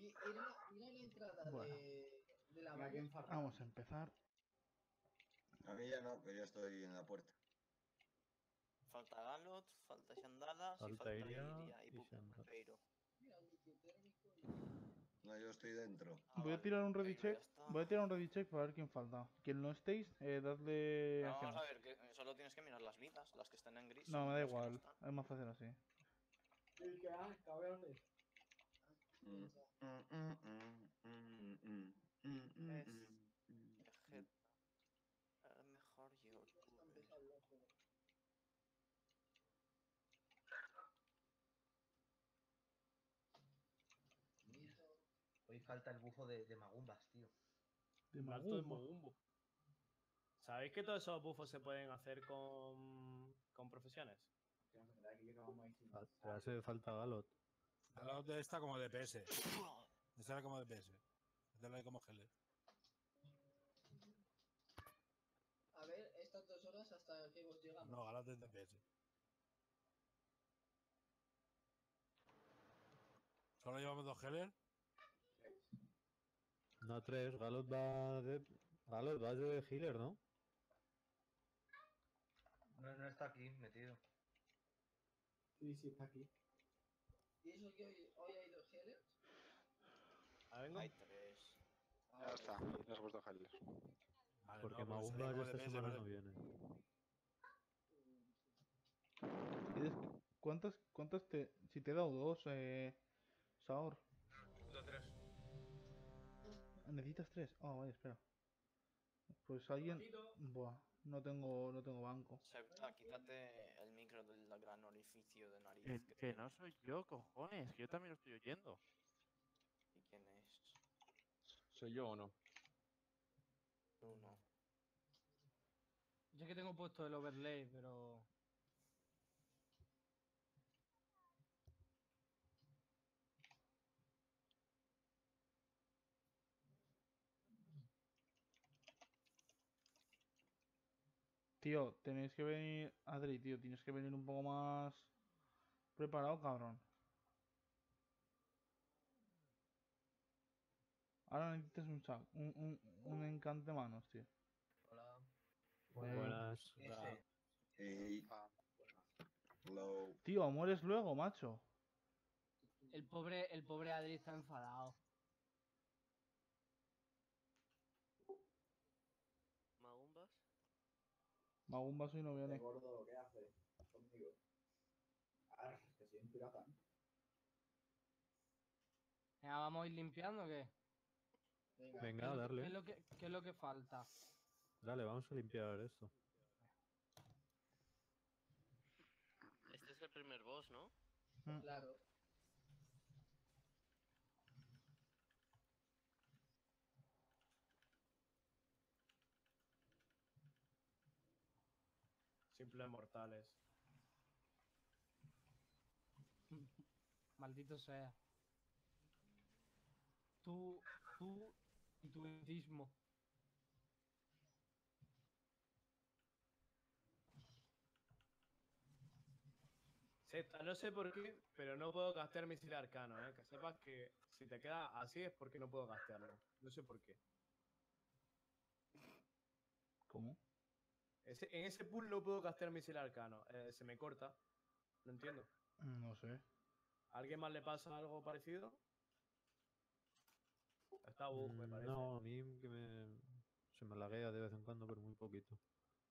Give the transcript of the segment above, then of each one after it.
Mira la entrada Bueno. de la valle. Vamos a empezar. A mí ya no, que ya estoy en la puerta. Falta Galot, falta Xandadas y Falta falta Iria Iria y y Xandar. Pupeiro. Mira, un diccionario. No, yo estoy dentro. Voy a tirar un ready check. Voy a tirar un ready check para ver quién falta. Quien no estéis, dadle Vamos a acciones. ver, que solo tienes que mirar las vidas, las que están en gris. No, son me da las que no igual. están. Es más fácil así. El que cabrones. Es Vegeta. El mejor youtuber. Hoy falta el bufo de Magumbas, tío. De Un alto de Magumba. Mogumbo. ¿Sabéis que todos esos buffos se pueden hacer con profesiones? Te hace falta Galot. Galot está como DPS. Esta era como DPS. Esta era como Heller. A ver, estas 2 horas hasta que vos llegamos. No, Galot es DPS. ¿Solo llevamos 2 Heller? No, 3. Galot va de healer, ¿no? No está aquí metido. Sí, está aquí. ¿Y eso que hoy hay 2 healers? Vengo. Hay 3. Ya está, no se ha puesto Heller. Vale, Porque no, Magumba sería ya como esta DPS, semana ¿vale? no viene. ¿Cuántas te... Si te he dado 2, Saor. Necesito 3. ¿Necesitas 3? Ah, vale, espera. Pues alguien... Buah, no tengo banco. Quítate el micro del gran orificio de nariz. Que no soy yo, cojones, que yo también lo estoy oyendo. ¿Y quién es? ¿Soy yo o no? Tú no. Yo es que tengo puesto el overlay, pero... Tío, tenéis que venir... Adri, tío, tienes que venir un poco más... preparado, cabrón. Ahora necesitas un encante de manos, tío. Hola. Buenas. Ese. Hey. Ah, Hello. Tío, mueres luego, macho. El pobre Adri está enfadado. ¿Magumbas? Magumba soy no viene. Gordo, ¿qué haces conmigo? Ah, que soy un pirata. Venga, ¿vamos a ir limpiando o qué? Venga, a darle. ¿Qué es lo que falta? Dale, vamos a limpiar esto. Este es el primer boss, ¿no? Claro. Simples mortales. Maldito sea. Tú y tu egoísmo. Seta, no sé por qué, pero no puedo castear misil arcano, ¿eh? Que sepas que si te queda así es porque no puedo castearlo. No sé por qué. ¿Cómo? En ese pool no puedo castear misil arcano. Se me corta. No entiendo. No sé. ¿A alguien más le pasa algo parecido? Está bug, me parece. No, a mí se me laguea de vez en cuando, pero muy poquito.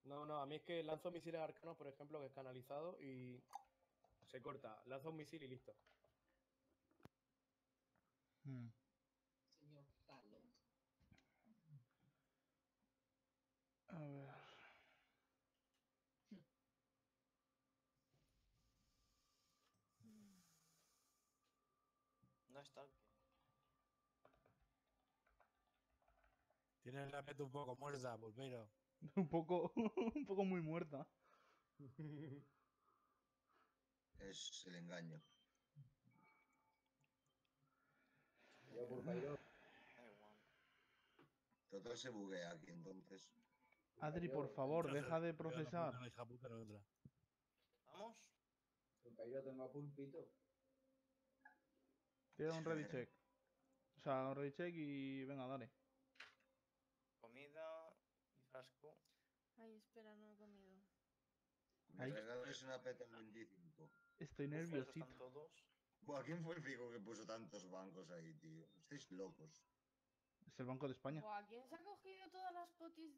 No, a mí es que lanzo misiles arcanos, por ejemplo, que es canalizado y se corta. Lanzo un misil y listo. Señor Talon. A ver... No está. Tienes la mente un poco muerta, Pulpeiro. un poco muy muerta. Es el engaño. Yo, Pulpeiro. Total se buguea aquí, entonces. Adri, por favor, deja de procesar. Una hija puta, no otra. ¿Vamos? Pulpeiro, tengo a Pulpito. Tira un ready check. sea, un ready check y venga, dale. Comida y frasco. Ay, espera, no he comido. Me Ahí. regalas una peta en 25. Estoy Uf, esos nerviosito. están todos. Buah, ¿quién fue el fijo que puso tantos bancos ahí, tío? Estáis locos. Es el Banco de España. Buah, ¿quién se ha cogido todas las potis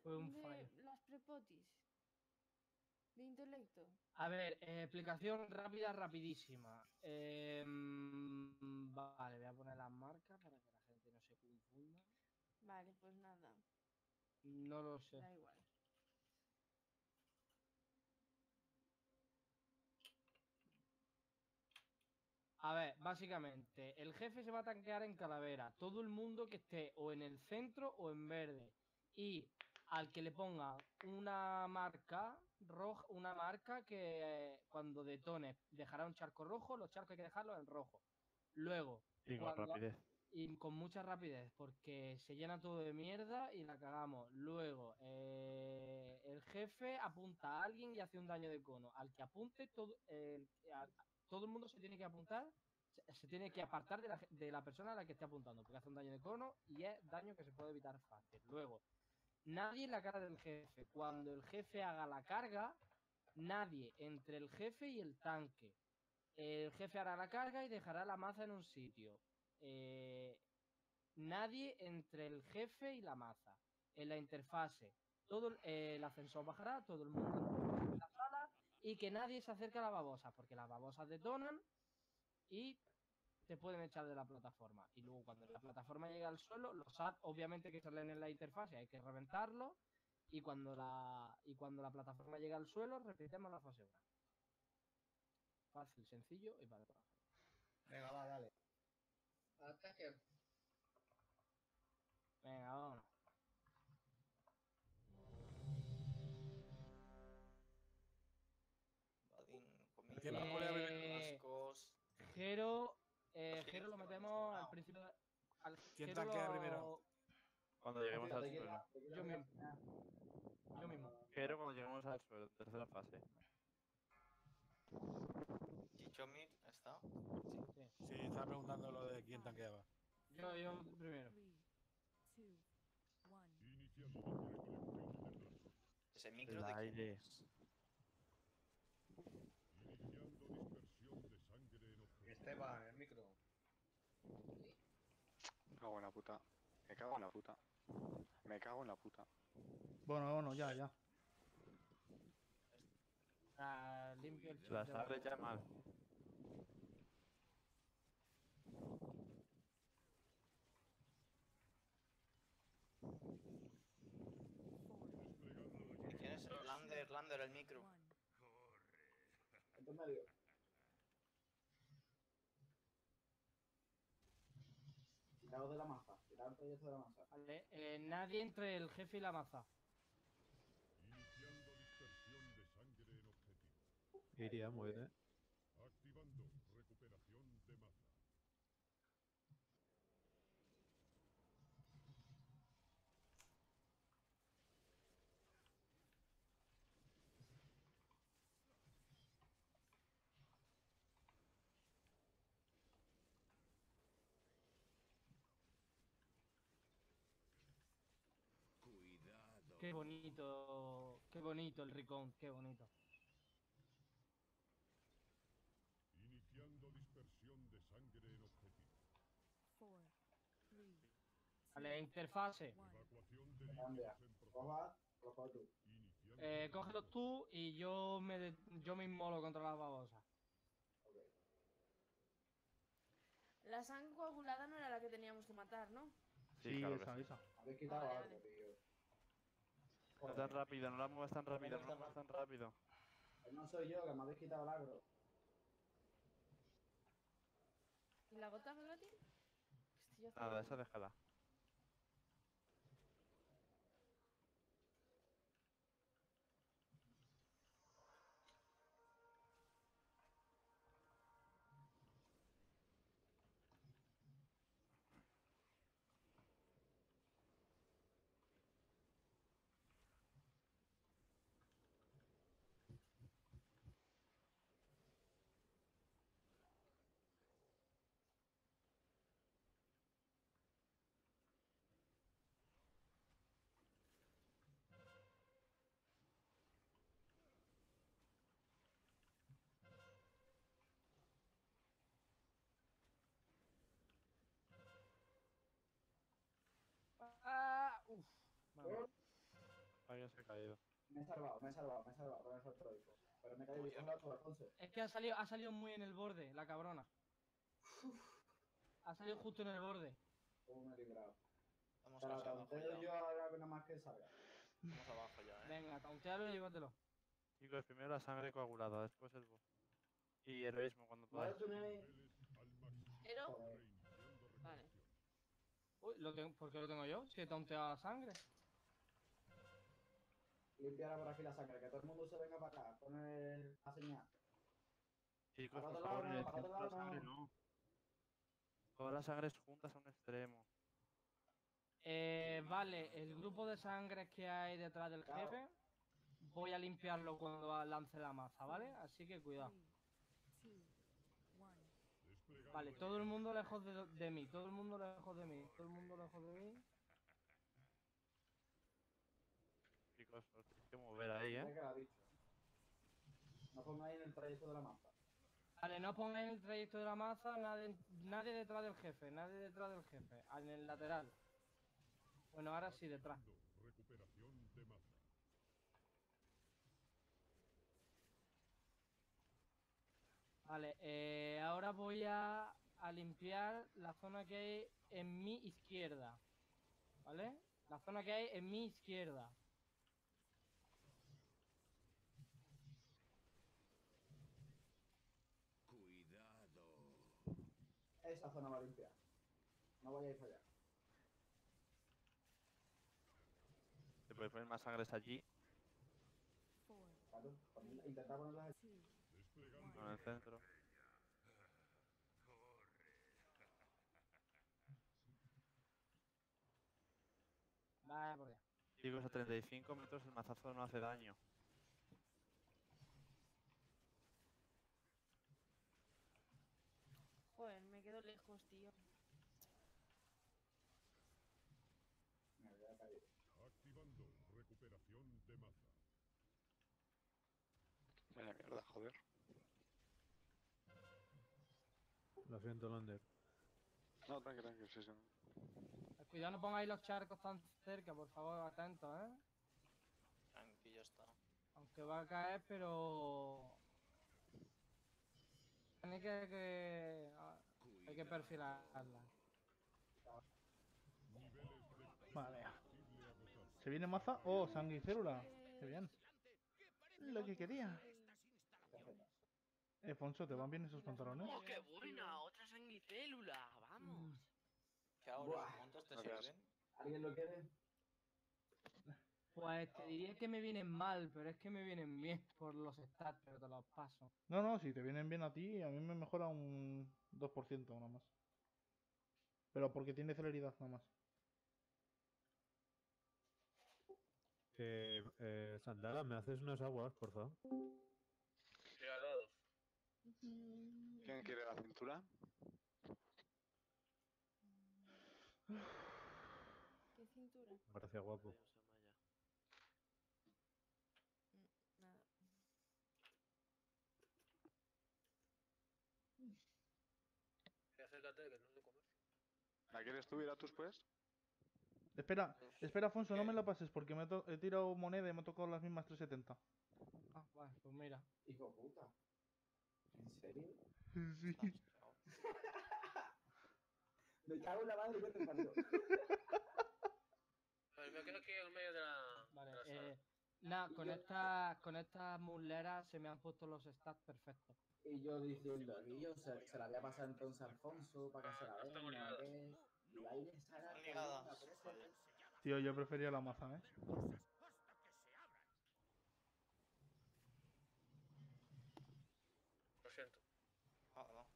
Fue un de fallo. las prepotis? De intelecto. A ver, explicación rápida, rapidísima. Vale, voy a poner las marcas para que la gente no se confunda. Vale, pues nada, No lo sé. da igual. A ver, básicamente, el jefe se va a tanquear en calavera. Todo el mundo que esté o en el centro o en verde. Y al que le ponga una marca roja, una marca que cuando detone dejará un charco rojo, los charcos hay que dejarlos en rojo. Luego, Y con cuando- rapidez. y con mucha rapidez, porque se llena todo de mierda y la cagamos. Luego, el jefe apunta a alguien y hace un daño de cono. Al que apunte, todo el mundo se tiene que apuntar, se tiene que apartar de la persona a la que esté apuntando, porque hace un daño de cono y es daño que se puede evitar fácil. Luego, nadie en la cara del jefe. Cuando el jefe haga la carga, nadie entre el jefe y el tanque. El jefe hará la carga y dejará la maza en un sitio. Nadie entre el jefe y la maza. En la interfase, el ascensor bajará, todo el mundo en la sala, y que nadie se acerque a la babosa, porque las babosas detonan y te pueden echar de la plataforma. Y luego cuando la plataforma llega al suelo, los SAT obviamente que salen en la interfase, hay que reventarlo. Y cuando la plataforma llega al suelo, repitemos la fase 1. Fácil, sencillo y para trabajar. Venga, va, dale. Ataque. Venga, vámonos. Badín, ¿Quién comida, va a poner frascos. Jero, Los Jero lo giros que metemos van al principio. ¿Quién Jero tanquea primero? Cuando lleguemos al Te suelo. queda- te queda Yo una- mismo. Yo mismo. Pero cuando lleguemos al suelo, tercera fase. Chichomil, ¿está? Sí, estaba preguntando lo de quién tanqueaba. Yo primero. Ese micro El de quién aire. es. Esteban, el micro. Me cago en la puta. Me cago en la puta. Me cago en la puta. Bueno, ya. Limpio el La chat. sale ya mal. ¿Quién es? Lander, el micro. Entonces medio. Quitaos de la masa. Quitaos el proyecto de la masa. Vale, nadie entre el jefe y la maza. Iría, muere. Qué bonito el Ricón, qué bonito. Vale, interfase. Cambia. Coja, coja tú. Cógelo tú y yo me inmolo contra las babosas. La sangre coagulada no era la que teníamos que matar, ¿no? Sí, claro que esa, sí. esa. Habéis quitado Vale, algo, vale. tío. No tan rápido, no la muevas tan rápido, no la muevas tan rápido. No soy yo, que me habéis quitado el agro. ¿Y la gota volátil? Estoy haciendo- Nada, esa déjala. Alguien se ha caído. Me he salvado con el otro hijo. Pero me he caído con la otra, Alfonso. Es que ha salido muy en el borde, la cabrona. Ha salido justo en el borde. ¿Cómo me he librado? Vamos Para casi abajo tanteo ya. yo ahora nada más que salga. Vamos abajo ya, Venga, tauntealo y llévatelo. Chicos, primero la sangre coagulada, después el boss. Y heroísmo cuando podáis. ¿Pero? Joder. Vale. Uy, ¿por qué lo tengo yo? Si he taunteado la sangre. Limpiar por aquí la sangre, que todo el mundo se venga para acá. Poner la señal. Chicos, Para por otro favor, lado, en el para otro centro la lado, sangre no. no. Todas las sangres juntas a un extremo. Vale, el grupo de sangres que hay detrás del jefe, voy a limpiarlo cuando lance la maza, ¿vale? Así que cuidado. Vale, todo el mundo lejos de mí, todo el mundo lejos de mí, todo el mundo lejos de mí. Chicos, os tenéis que mover ahí, Ya que lo ha dicho. No pongáis en el trayecto de la mapa. Vale, no pongáis en el trayecto de la maza, nadie detrás del jefe, nadie detrás del jefe, en el lateral. Bueno, ahora sí, detrás. Vale, ahora voy a limpiar la zona que hay en mi izquierda. ¿Vale? La zona que hay en mi izquierda. Esa zona va a limpiar. No vayáis para allá. Te puedes poner más sangres allí, Claro, intentad ponerlas aquí. no en el centro. Vaya por allá. Chicos, a 35 metros el mazazo no hace daño. Joder, me quedo lejos, tío. Mira, ya ha caído. Vaya mierda, joder. Lo siento, Lander. No, tranqui, sí. Cuidado, no pongáis los charcos tan cerca, por favor, atentos, ¿eh? Tranqui, ya está. Aunque va a caer, pero... Hay que perfilarla. Vale. ¿Se viene maza? ¡Oh, sanguicélula! ¡Qué bien! Lo que quería. Fonso, ¿te van bien esos pantalones? ¡Oh, qué buena! ¡Otra sanguicélula! ¡Vamos! ¿Qué ahora? Buah. ¿Cuántos te Gracias. sirven? ¿Alguien lo quiere? Pues te diría que me vienen mal, pero es que me vienen bien por los stats, pero te los paso. No, no, si te vienen bien a ti, a mí me mejora un 2% nada más. Pero porque tiene celeridad nada más. Sandala, ¿me haces unas aguas, por favor? Sí, a todos. ¿Quién quiere la cintura? ¿Qué cintura? Gracias, guapo. Nada. Acércate, que no lo comes. ¿La quieres tú, Iratus, pues? Espera, Afonso, no me la pases porque he tirado moneda y me ha tocado las mismas 370. Ah, vale, pues mira. Hijo puta. ¿En serio? Sí. Me cago en la madre que te parió. Pues me quedo aquí en medio de la Vale, sala. nada, con estas muleras se me han puesto los stats perfectos. Y yo diciendo, y yo se la voy a pasar entonces a Alfonso para que se la Estamos venga, ligadas. que... Y va a ir esa Están gata, ligadas. venga, pero Joder. Tío, yo prefería la maza, ¿eh? Lo siento. Ah, no.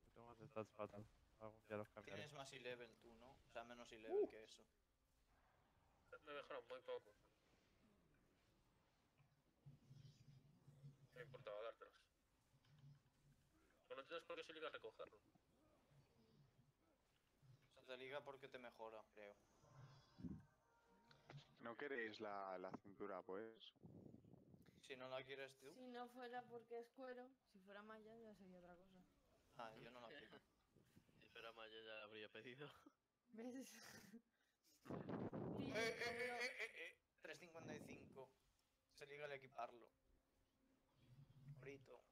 Yo tengo más stats fatal. Algún día los cambiaré. Tienes más E-level tú, ¿no? O sea, menos E-level que eso. Me mejoran muy poco. No me importaba dártelas. Pero no tienes por qué se liga a recogerlo. Se te liga porque te mejora, creo. ¿No queréis la cintura, pues? Si no la quieres tú. Si no fuera porque es cuero, si fuera malla ya sería otra cosa. Ah, yo no la quiero. Si fuera Maya ya la habría pedido. ¿Ves? Sí, 355. Se liga al equiparlo. Frito.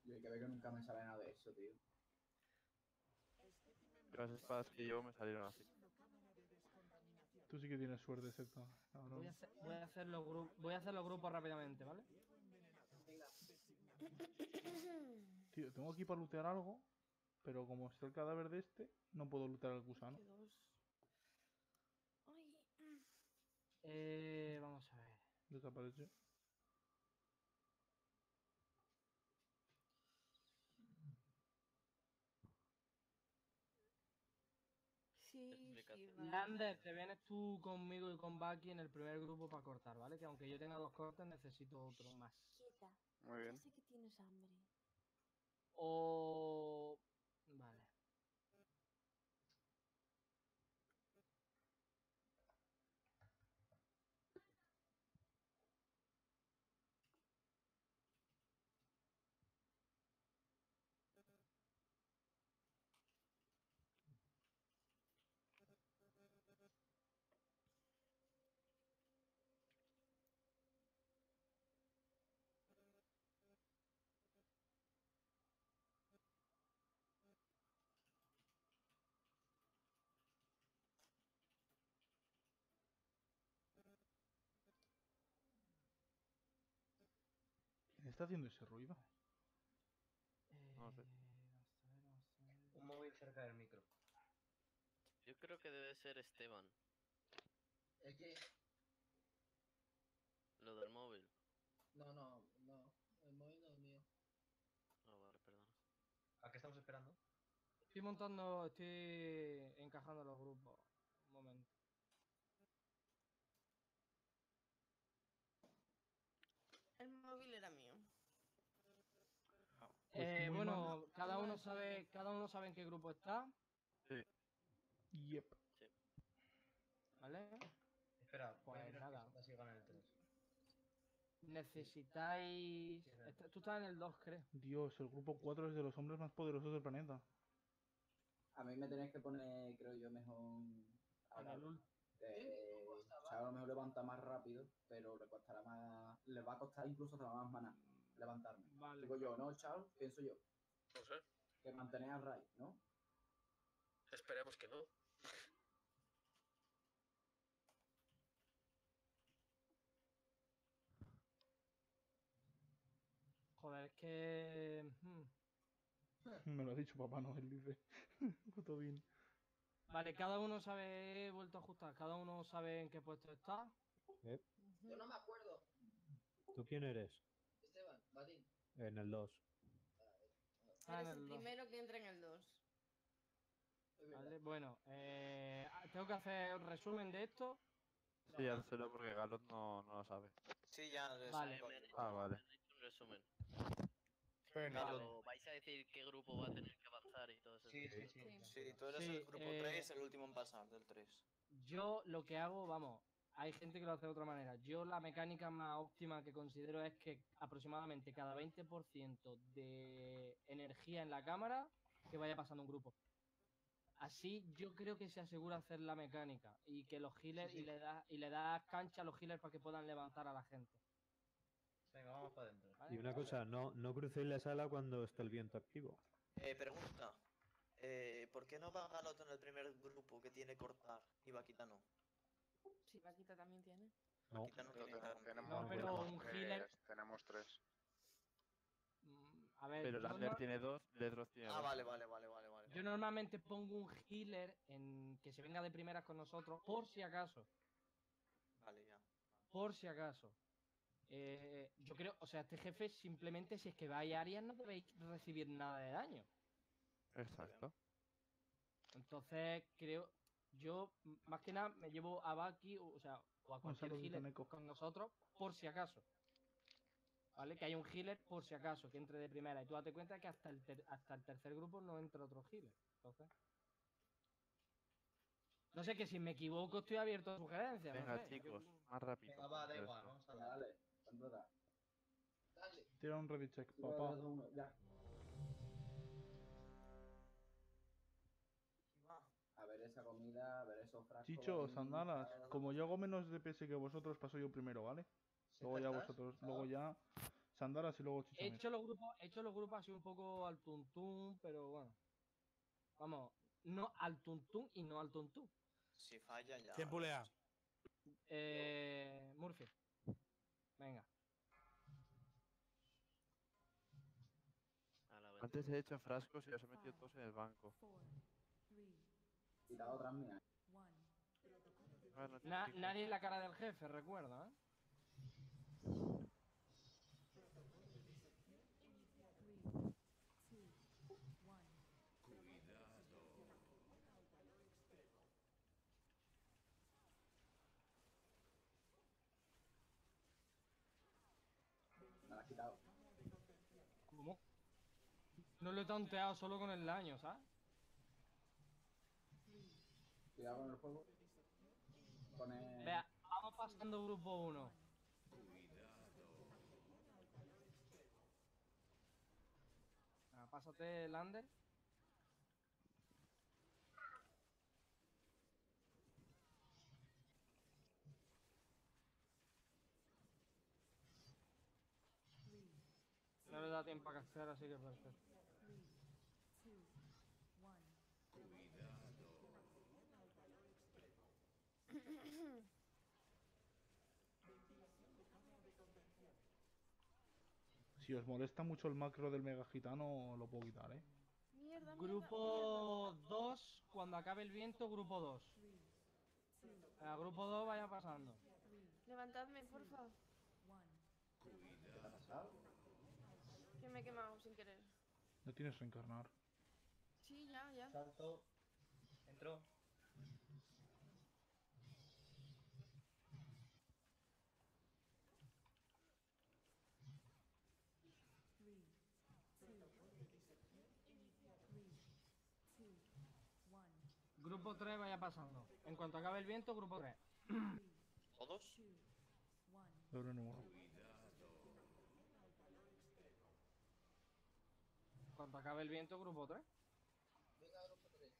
Yo hay que ver que nunca me sale nada de eso, tío. Las espadas que llevo me salieron así. Tú sí que tienes suerte, excepto. Voy a hacer los grupos rápidamente, ¿vale? Tío, tengo aquí para lootear algo, pero como está el cadáver de este, no puedo lootear al gusano. Vamos a ver. Desaparece. Sí, sí, va. Lander, te vienes tú conmigo y con Bucky en el primer grupo para cortar, ¿vale? Que aunque yo tenga 2 cortes, necesito otro más. Quieta. Muy bien. Ya sé que tienes hambre. O... Vale. ¿Quién está haciendo ese ruido? No sé. Un móvil cerca del micro. Yo creo que debe ser Esteban. ¿El qué? Lo del móvil. No, no, no. El móvil no es mío. Ah, vale, perdón. ¿A qué estamos esperando? Estoy encajando los grupos. Un momento. El móvil era mío. Pues muy Bueno, cada uno sabe en qué grupo está, Sí. Yep. Sí. ¿vale? Espera, voy a Pues mirar nada. que si gana el 3. Necesitáis... Sí, sí. Tú estás en el 2, creo. Dios, el grupo 4 es de los hombres más poderosos del planeta. A mí me tenéis que poner, creo yo, mejor. En el ul- O sea, a lo mejor levanta más rápido, pero le costará más. Le va a costar incluso hasta más maná levantarme. Vale. Digo yo, ¿no, Charles? Pienso yo. No sé. Que mantener a Ray, ¿no? Esperemos que no. Joder, es que... Me lo ha dicho Papá Noel, dice. Puto bien. Vale, cada uno sabe... He vuelto a ajustar. Cada uno sabe en qué puesto está. Yo no me acuerdo. ¿Tú quién eres? Esteban, Batín. En el 2. Ah, en Eres el el 2. primero que entra en el 2. Vale, bueno, tengo que hacer un resumen de esto. Sí, hazlo porque Galot no lo sabe. Sí, ya. Vale. Ah, vale. Me han hecho un resumen. Venga. Pero vais a decir qué grupo va a tener que avanzar y todo eso. Sí, tú eres Sí, el grupo 3, el último en pasar del 3. Yo lo que hago, vamos, hay gente que lo hace de otra manera. Yo la mecánica más óptima que considero es que aproximadamente cada 20% de energía en la cámara que vaya pasando un grupo. Así yo creo que se asegura hacer la mecánica y que los healers y le das cancha a los healers para que puedan levantar a la gente. Venga, vamos para adentro. ¿Vale? Y una cosa, no crucéis la sala cuando esté el viento activo. Pregunta. ¿Por qué no va Galot en el primer grupo que tiene cortar y Vaquita no? Sí, Vaquita también tiene. No. Vaquita no tiene Tenemos, No, pero un healer... tenemos 3. A ver, Pero yo Lander no- tiene 2, Ledros tiene 2. Ah, vale. Yo normalmente pongo un healer en que se venga de primeras con nosotros, por si acaso. Vale, ya. Por si acaso. Yo creo, o sea, este jefe simplemente si es que vais a áreas no debéis recibir nada de daño. Exacto. Entonces, creo, yo más que nada me llevo a Bucky, o sea, o a cualquier saludito, healer Neko. con nosotros, por si acaso. ¿Vale? Que haya un healer por si acaso, que entre de primera. Y tú date cuenta que hasta el tercer grupo no entra otro healer. Entonces... No sé, que si me equivoco estoy abierto a sugerencias. Venga, no sé. chicos, más rápido. Venga, va, da porque igual, esto- vamos a Venga, darle. dale. Cuando da. Dale. Tira un ready check, Tira papá. dos, uno, ya. eso, Frasco. Chicho, Badín, Sandalas, Chao. como yo hago menos DPS que vosotros, paso yo primero, ¿vale? Luego ya vosotros, luego ya Sandalas y luego He Chichones. hecho los grupos así un poco al tuntún, pero bueno. Vamos, no al tuntún y no al tuntún. Si falla ya. ¿Quién pulea? Murphy. Venga. Antes he hecho frascos y los he metido todos en el banco. Tirado atrás mía. Bueno, Nadie en la cara del jefe, recuerda, ¿eh? Me la has quitado. ¿Cómo? No lo he tanteado solo con el daño, ¿sabes? Cuidado con el fuego. Pone... Vea, vamos pasando grupo 1. Pásate, Lander. No le da tiempo a castear, así que perfecto. Si os molesta mucho el macro del mega gitano, lo puedo quitar, ¿eh? Mierda, Grupo 2, cuando acabe el viento, grupo 2. Grupo 2 vaya pasando. Levantadme, porfa. ¿Qué te ha pasado? Que me he quemado sin querer. No tienes reencarnar. Sí, ya. Salto. Entró. Grupo 3 vaya pasando. En cuanto acabe el viento, grupo 3. ¿Todos? Doble número. En cuanto acabe el viento, grupo 3. Venga, grupo 3.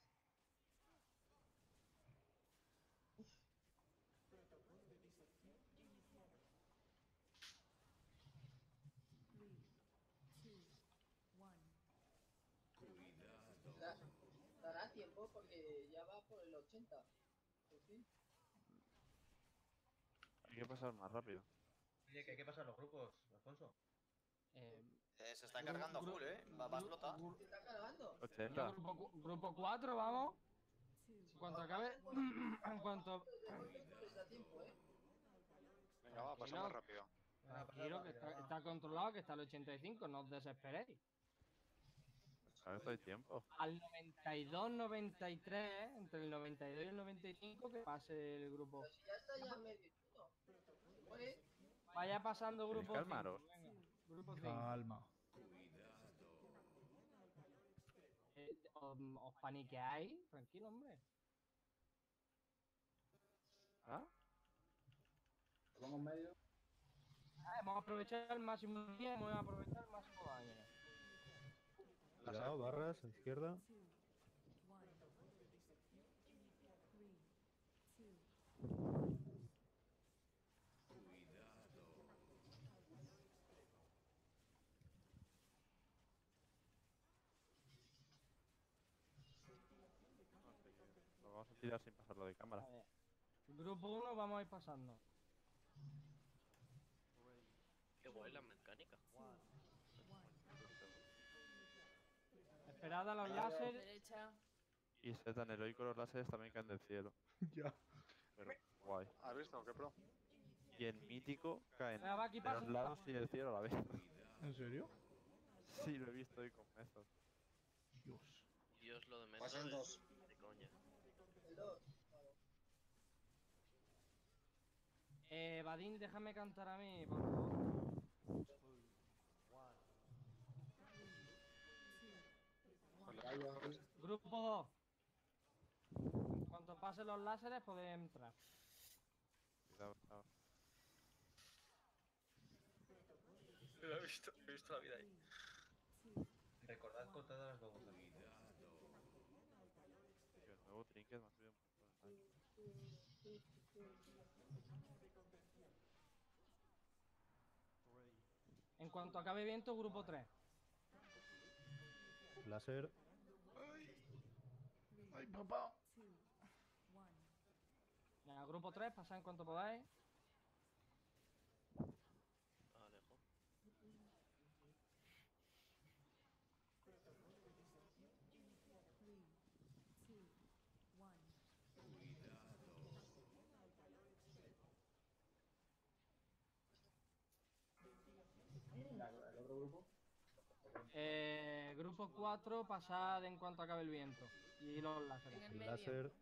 Dará tiempo porque ya va por el 80. Por fin. Hay que pasar más rápido. Oye, que hay que pasar los grupos, Alfonso. Se está cargando full, va a explotar. ¿Se está cargando? 80. Grupo 4, vamos. En cuanto acabe. En cuanto. Venga, va, pasa más rápido. Tranquilo, que está controlado, que está al 85, no os desesperéis. A ver, hay tiempo. Al 92, 93, entre el 92 y el 95, que pase el grupo. Pero si ya está ya medio uno. Muere. Vaya pasando grupo 5. Calmaros. Venga, grupo 5. Calma. ¿Os paniqueáis? Tranquilo, hombre. ¿Ah? Lo pongo en medio. Vamos a aprovechar el máximo día, vamos a aprovechar el máximo daño. Cuidado, barras a izquierda. Lo vamos a tirar sin pasarlo de cámara. A ver. Grupo 1 vamos a ir pasando. Qué guay la mecánica. Esperad a los láseres. Derecha. Y se tan heroico los láseres también caen del cielo. Ya. Pero guay. ¿Has visto? ¿Qué pro? Y en mítico caen Venga, va, aquí de pasa. los lados y del cielo a la vez. ¿En serio? Sí, lo he visto hoy con Mezos. Dios. Dios, lo de menos Pasan dos. de coña. El 2. Vadín, déjame cantar a mí, por favor. Grupo 2. En cuanto pasen los láseres podéis entrar. Cuidado, cuidado. Lo he visto la vida ahí. Recordad cortar las dos botas. Tío, el nuevo trinket me ha subido un montón el daño. En cuanto acabe viento, grupo 3. Láser. Ay, papá. Venga, grupo 3, pasad en cuanto podáis. Alejo. ¿El otro grupo? Grupo 4, pasad en cuanto acabe el viento. Y los láseres. En el medio. Láser.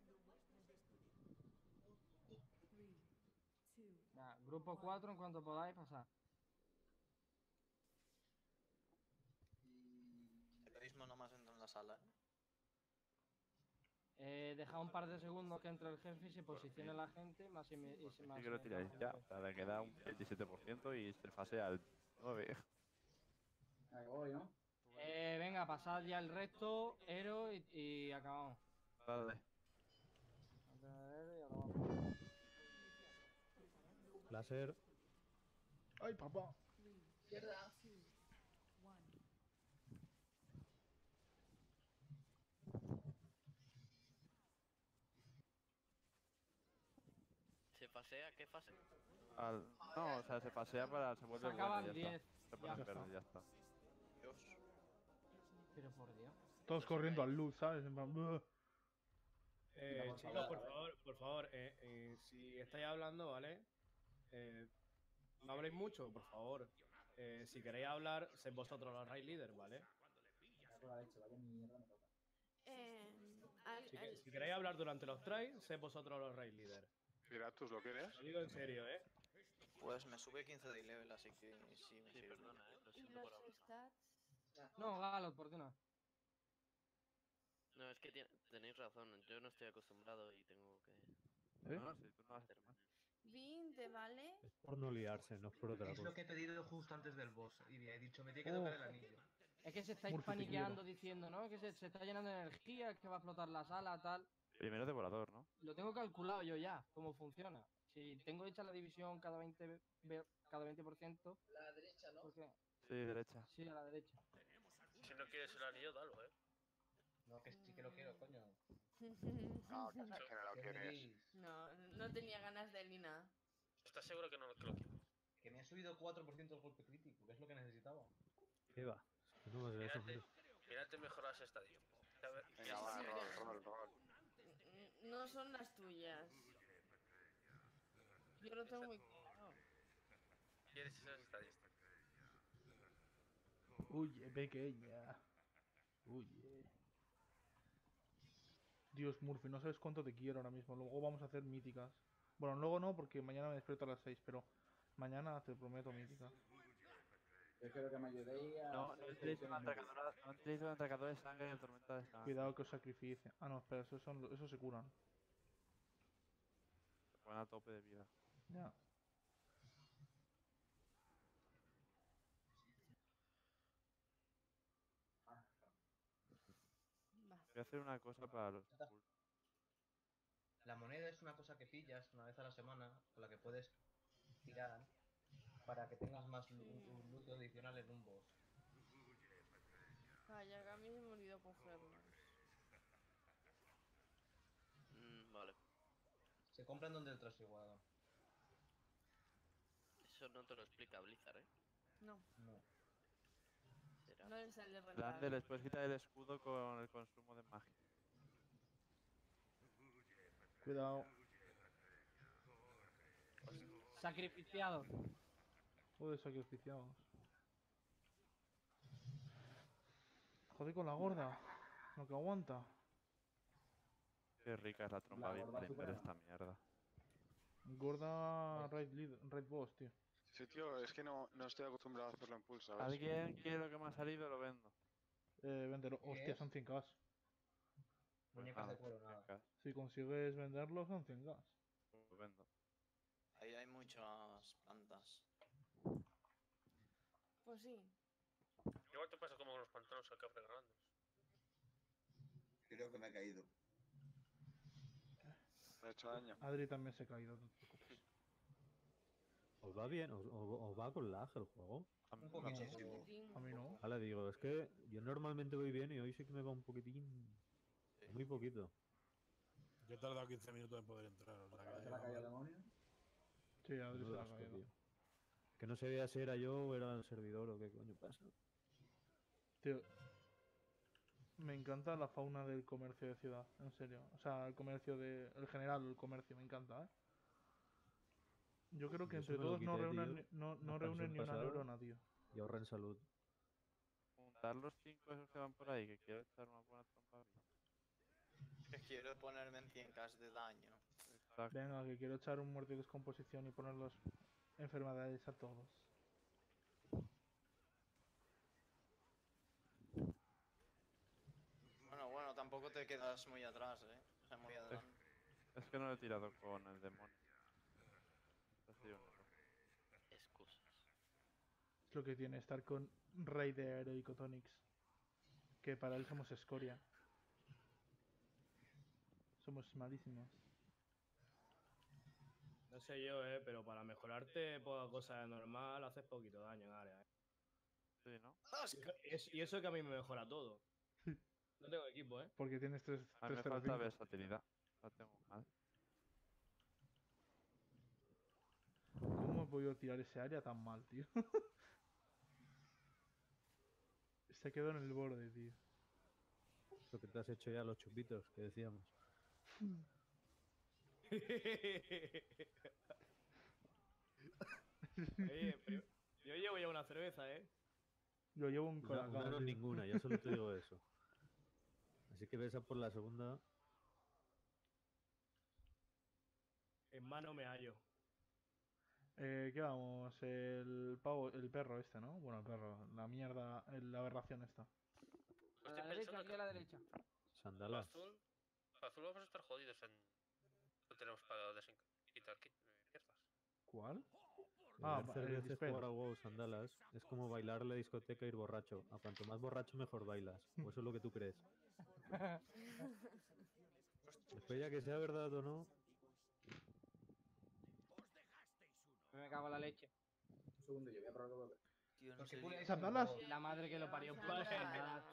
Venga, grupo 4, en cuanto podáis, pasad. Heroísmo nomás entra en la sala. Dejad un par de segundos que entre el jefe y se posicione la gente, más y más. Sí que lo tiráis ya. O sea, le queda un 27% y se fasea al 9. Ahí voy, ¿no? Venga, pasad ya el resto, Ero y acabamos. Vale. Láser. Ay, papá. Izquierda. ¿Se pasea? ¿Qué fase? No, o sea, se pasea para... Se vuelve Se acaba bueno el y ya 10. está. Se pone Ya verde está. y ya está. Dios. Pero por Dios. Todos corriendo al luz, ¿sabes? En plan, "Buh". Chicos, por favor, si estáis hablando, ¿vale? No habléis mucho, por favor. Si queréis hablar, sed vosotros los raid leader, ¿vale? La leche, vaya mierda me toca. Si queréis hablar durante los tries, sed vosotros los raid leader. Piratus, ¿lo quieres? Lo digo en serio, ¿eh? Pues me sube 15 de level, así que sí me sirve. Perdona, lo ¿Y siento por los hablar. stats? No, Galot, ¿por qué no? No, es que tenéis razón, yo no estoy acostumbrado y tengo que... No, si tú no haces más. 20, ¿vale? Es por no liarse, no es por otra Es cosa. lo que he pedido justo antes del boss. Y he dicho, me tiene que tocar el anillo. Es que se estáis Murphy, te paniqueando quiero. diciendo, ¿no? Que se está llenando de energía, que va a explotar la sala, tal. Primero devorador, ¿no? Lo tengo calculado yo ya, cómo funciona. Si tengo hecha la división cada 20%, La derecha, ¿no? ¿por qué? Sí, derecha. Sí, a la derecha. Si no quieres el anillo, dalo, No, que sí que lo quiero, coño. No, que no lo ¿Qué me quieres. dis? No tenía ganas de él ni nada. ¿Estás seguro que no que lo quieres? Que me ha subido 4% el golpe crítico, que es lo que necesitaba. ¿Qué va? Es que no me eso, Mírate, mírate mejor las estadísticas. A ver, Venga, va, rol. No son las tuyas. Yo lo tengo muy claro. ¿Quieres esas estadísticas? Huye, pequeña. Huye. Dios, Murphy, no sabes cuánto te quiero ahora mismo. Luego vamos a hacer míticas. Bueno, luego no, porque mañana me despierto a las 6, pero mañana te prometo míticas. Yo quiero que me ayudéis a... No, no utilizo un atracador de sangre en tormenta de sangre. Cuidado que os sacrifice. Ah, no, espera, esos se curan. Se ponen a tope de vida. Ya. Voy a hacer una cosa para los... La moneda es una cosa que pillas una vez a la semana, con la que puedes tirar para que tengas más loot adicional en un boss. Calla, que a mí se me olvidó cogerlas. Vale. Se compran donde el trasiguado. Eso no te lo explica Blizzard, ¿eh? No. No. Será. No le sale Grande, rentable. les puedes quitar el escudo con el consumo de magia. Cuidado. Sacrificiados. Joder, sacrificiados. Joder con la gorda. Lo que aguanta. Qué rica es la trompa La gorda Viper supera. esta mierda. Gorda raid boss, tío. Sí, tío, es que no estoy acostumbrado a hacerlo en pulso, ¿sabes? ¿Alguien quiere lo que me ha salido? Lo vendo. Véndelo. ¿Qué Hostia, es? son 100k. Pues Muñecas de nada, cuero, nada. venga, Si consigues venderlo, son 100k. lo vendo. Ahí hay muchas plantas. Pues sí. Igual te pasa como con los pantanos acá grandes. Creo que me ha caído. ¿Te ha hecho daño? Adri también se ha caído, no te preocupes. ¿Os va bien? ¿Os va con lag el juego? Un poquito. A mí no. Ahora digo, es que yo normalmente voy bien y hoy sí que me va un poquitín. Muy poquito. Yo he tardado 15 minutos en poder entrar. O sea, que ¿Se la cayó el demonio? Sí, Adri se Menudo la ha asco, caído. tío. Que no sabía si era yo o era el servidor o qué coño pasa. Tío, me encanta la fauna del comercio de ciudad, en serio. O sea, el comercio de... El general, el comercio, me encanta, ¿eh? Yo creo que Yo eso entre me lo todos no quité, reúnen, tío, no la reúnen expansión ni una pasada, neurona, tío. Y ahorra en salud. Juntar los 5 esos que van por ahí, que quiero echar una buena trompa. Que quiero ponerme en 100k de daño. Exacto. Venga, que quiero echar un muerte y descomposición y poner las enfermedades a todos. Bueno, tampoco te quedas muy atrás, O sea, muy adelante. Es que no lo he tirado con el demonio. Ha sido un error. Excusas. Es lo que tiene estar con Rey de Heroico Tonics. Que para él somos escoria. Somos malísimos. No sé yo, pero para mejorarte poca cosa de normal haces poquito daño en área, Sí, ¿no? Y eso que a mí me mejora todo. No tengo equipo, Porque tienes A mí me falta 305. versatilidad. La tengo mal. ¿Cómo he podido tirar ese área tan mal, tío? Se quedó en el borde, tío. Lo que te has hecho ya los chupitos que decíamos. Oye, yo llevo ya una cerveza, Yo llevo un Una colacao, no es tío. ninguna, yo solo te digo eso. Así que ves a por la segunda. En mano me hallo. ¿Qué vamos? El pavo, el perro este, ¿no? Bueno, el perro, la mierda, la aberración esta. A la derecha, aquí a la derecha. Sandalas. Azul vamos a estar jodidos en... No tenemos para quitar mierdas. ¿Cuál? Beber el cerveza y dispel. jugar a WoW sandalas es como bailar en la discoteca e ir borracho. A cuanto más borracho mejor bailas. O eso es lo que tú crees. Después ya que sea verdad o no. Me cago en la leche. Un segundo, yo voy a probar algo. Porque pura es ¿Sandalas? un La madre que lo parió.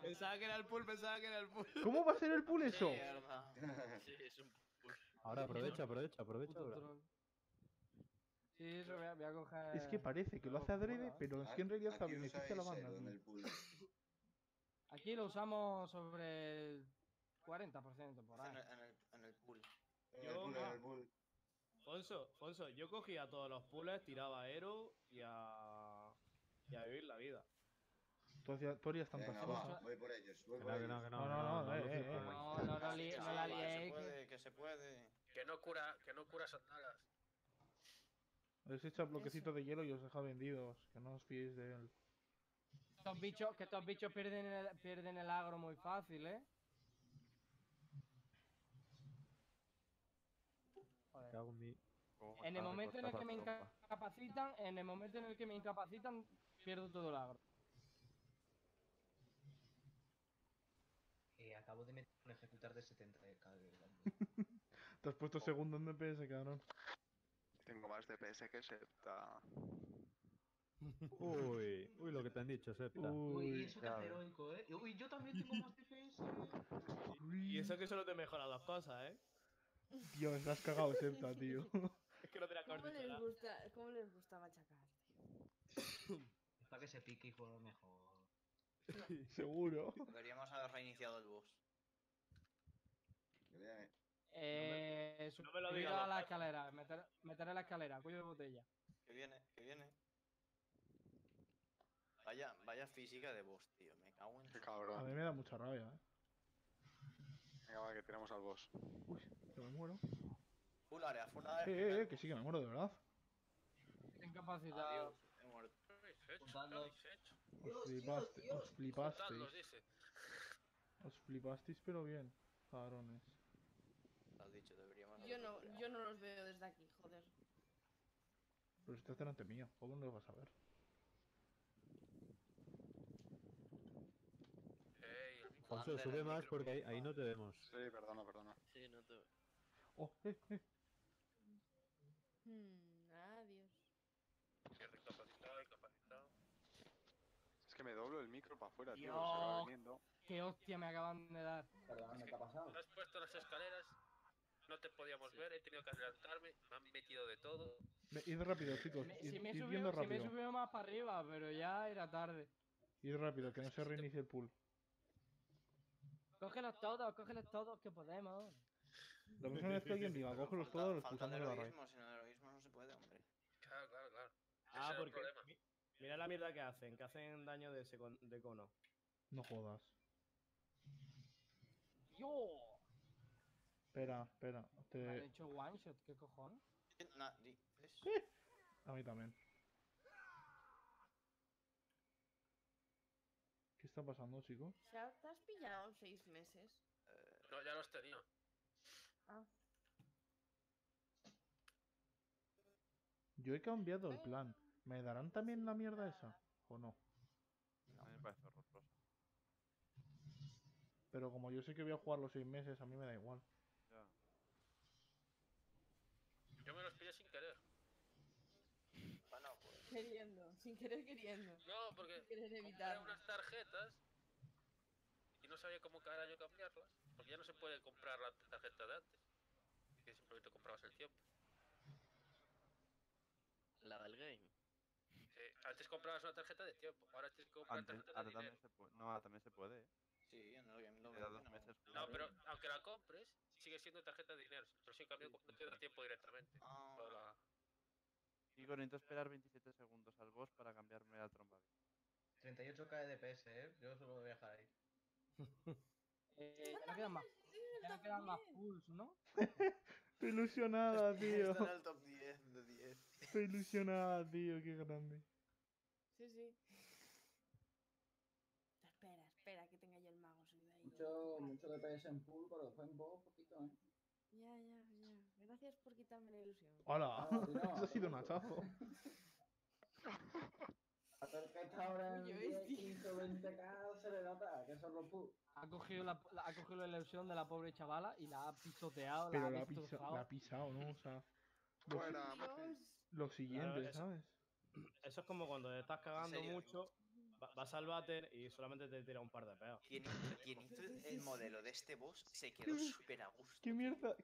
Pensaba que era el pool, pensaba que era el pool. ¿Cómo va a ser el pool eso? Sí, es un pool. Ahora aprovecha ahora. Sí, eso voy a coger. Es que parece que lo hace adrede, pero es que en realidad Aquí beneficia a la usáis banda, en tío. el pool. Aquí lo usamos sobre el 40% por ahí. En el pool. En el pool. Fonso, yo cogía todos los pools, tiraba Aero y a vivir la vida. Tú harías tantas Venga, cosas. va, voy por ellos. No, no, No la liéis. Que se puede. Que no cura sandalas. Os he hecho bloquecito de hielo y os deja vendidos. Que no os fiéis de él. Estos bichos pierden el agro muy fácil, Cago en mi... En el momento en el que me incapacitan, pierdo todo el agro. Acabo de meter un ejecutar de 70 de Te has puesto segundo en DPS, cabrón. Tengo más DPS que Septa. Uy, lo que te han dicho, Septa. Uy, eso que hace heroico, Uy, yo también tengo más DPS. Y eso que solo te mejora dos cosas, Dios, la has cagado, Septa, tío. Es que no te la ¿Cómo les gusta machacarte? Es para que se pique y juegue mejor. Seguro. Deberíamos haber reiniciado el boss. No me lo Subir digas, a no. la escalera, meter en la escalera, cuello de botella. Que viene. Vaya física de boss, tío. Me cago en... Qué A cabrón. mí me da mucha rabia, Venga, va, que tiramos al boss. Uy, que me muero. Full área. Que sí, que me muero de verdad. Incapacitado. Adiós, he muerto. Os flipasteis. Contadlos, dice. Os flipasteis, pero bien, cabrones. Lo has dicho, deberíamos Yo no los veo desde aquí, joder. Pero estás delante mío, ¿cómo no lo vas a ver? Alfonso, sube más porque ahí no te vemos. Sí, perdona. Sí, no te... Oh, Adiós. Pierde incapacitado, incapacitado. Es que me doblo el micro para afuera, tío, que se Dios, va viniendo. qué hostia me acaban de dar. Perdón, ¿qué ha pasado? Has puesto las escaleras, no te podíamos ver, he tenido que adelantarme, me han metido de todo. Id rápido, chicos. Si me he Id yendo rápido. subido más para arriba, pero ya era tarde. Id rápido, que no se reinicie el pool. Cógelos todos, que podemos. La próxima vez que alguien diga, cógelos todos, los Falta expulsamos de de la raid. heroísmo, sin el heroísmo no se puede, hombre. Claro, claro, claro. Ese Ah, era el porque problema. mira la mierda que hacen daño de cono. No jodas. ¡Yo! Espera. Me han hecho one shot, ¿qué cojones? A mí también. ¿Qué está pasando, chicos? Shao, ¿te has pillado 6 meses? No, ya los tenía. Ah. Yo he cambiado el plan. ¿Me darán también la mierda esa? ¿O no? A mí me parece horroroso. Pero como yo sé que voy a jugar los 6 meses, a mí me da igual. Ya. Yo me los pillé sin querer. Bueno, pues. Queriendo, sin querer queriendo. No, porque Sin querer compré evitarlo. unas tarjetas y no sabía cómo carajo cambiarlas. Porque ya no se puede comprar la tarjeta de antes. Que simplemente comprabas el tiempo. La del game. Antes comprabas una tarjeta de tiempo, ahora tienes que comprar Antes, tarjeta de ahora dinero. también se puede. No, ahora también se puede, ¿eh? Sí, en el game Te da 2 no. meses No, jugar. pero aunque la compres, sigue siendo tarjeta de dinero. Pero sí, en cambio, no te da tiempo directamente. Toda Digo, necesito esperar 27 segundos al boss para cambiarme al trombadillo. 38k de DPS, ¿eh? Yo solo voy a dejar ahí. Ya no quedan más pools, ¿no? Estoy ilusionada, tío. Está en el top 10 de 10. Estoy ilusionada, tío. Qué grande. Sí, sí. Espera, que tenga yo el mago subido ahí. Mucho DPS en pool, pero después en boss poquito, ¿eh? Ya. Gracias por quitarme la ilusión. ¡Hala! No, Eso ha sido un hachazo. A ver que está ahora en Uy, 10, sí. 15, 20k se le nota, que son los pool. Ha cogido la ilusión de la pobre chavala y la ha pisoteado, Pero la la ha ha destrozado. pisado, ¿no? O sea, Fuera, lo siguiente, Claro, ¿sabes? Eso es como cuando te estás cagando serio? mucho, vas al váter y solamente te tira un par de peos. Quien hizo el modelo de este boss se quedó súper a gusto. ¿Qué mierda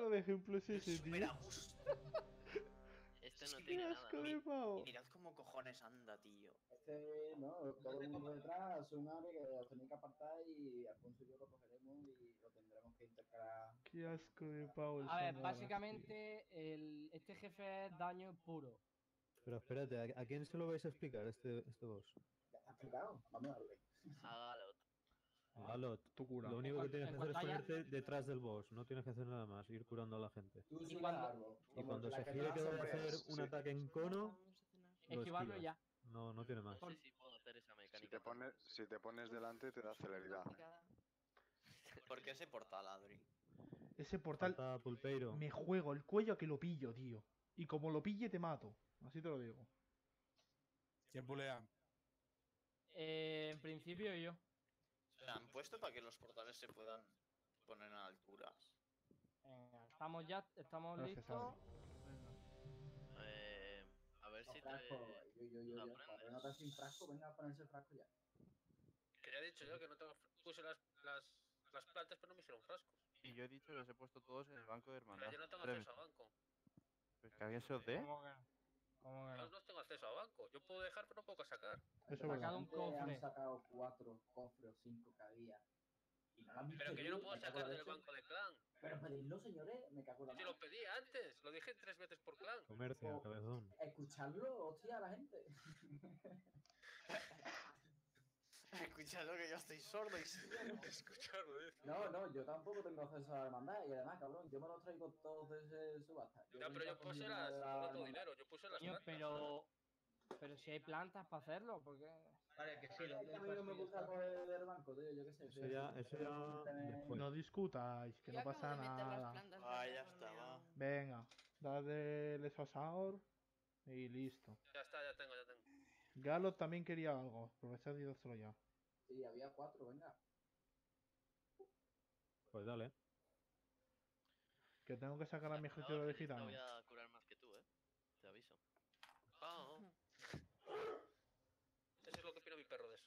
de ejemplo es ese, Súper tío? a gusto. Este no ¡Qué tiene nada. asco de pavo! Y mirad cómo cojones anda, tío. No, todo el mundo detrás, Tsunami, que os tenéis que apartar y Alfonso y yo lo cogeremos y lo tendremos que intercalar. ¡Qué asco de pavo el A ver, Samurai, básicamente este jefe es daño puro. Pero espérate, ¿a quién se lo vais a explicar este boss? Ya está explicado, vamos a darle. A Galot. Galot, Tu cura. lo único que tienes que hacer es cuanto haya- ponerte detrás del boss, no tienes que hacer nada más, ir curando a la gente. Tú Y sube cuando- al árbol. Y como cuando la se que gire te que vaya a hace hacer pues, un ataque en cono, lo Esquivarlo esquivas. ya. No tiene más. No sé si puedo hacer esa mecánica. Si te pones delante te da celeridad. ¿Por qué ese portal, Adri? Ese portal Falta Pulpeiro. me juego el cuello a que lo pillo, tío. Y como lo pille, te mato. Así te lo digo. ¿Quién pulea? En principio yo. La han puesto para que los portales se puedan poner a alturas. Venga, estamos Gracias, listos. A ver Los si frascos, te. yo. lo Para aprendes. no estar sin frasco, venga a ponerse el frasco ya. Que ya he dicho yo que no tengo. Puse las plantas, pero no me hicieron frascos. Y yo he dicho que los he puesto todos en el banco de hermandad. Pero yo no tengo Créeme. acceso a banco. Pues que alguien se os dé. ¿Cómo que Yo no? no tengo acceso a banco. Yo puedo dejar, pero no puedo sacar. Eso es Sacado verdad. un cofre. Han sacado 4 cofres o 5 cada día. Y no lo han visto. Pero que yo no tío, puedo me cago sacar en la del leche. banco de clan. Pero pedidlo, señores, me cago en la Yo mano. lo pedí antes. Lo dije 3 veces por clan. Comercio, cabezón. Escuchadlo, hostia, a la gente. Escuchadlo que yo estoy sordo y Escucharlo, No, yo tampoco tengo acceso a la hermandad. Y además, cabrón, yo me los traigo todos desde subasta. No, pero yo puse las. No tengo dinero, yo puse las Coño, plantas. pero si hay plantas para hacerlo, ¿por qué? Vale, que sí, lo A mí no me gusta coger del banco, tío, yo qué sé. Eso ya después. No discutáis, que Yo no pasa acabo de meter las nada. plantas. Ah, del ya árbol, está, va. Venga, dale el esosaur y listo. Ya está, ya tengo. Galot también quería algo. Aprovechad y dárselo ya. Sí, había 4, venga. Pues dale. Que tengo que sacar a mi ejército de Te gitanos. voy a curar más que tú, te aviso. Ah, eso es lo que opina mi perro de eso.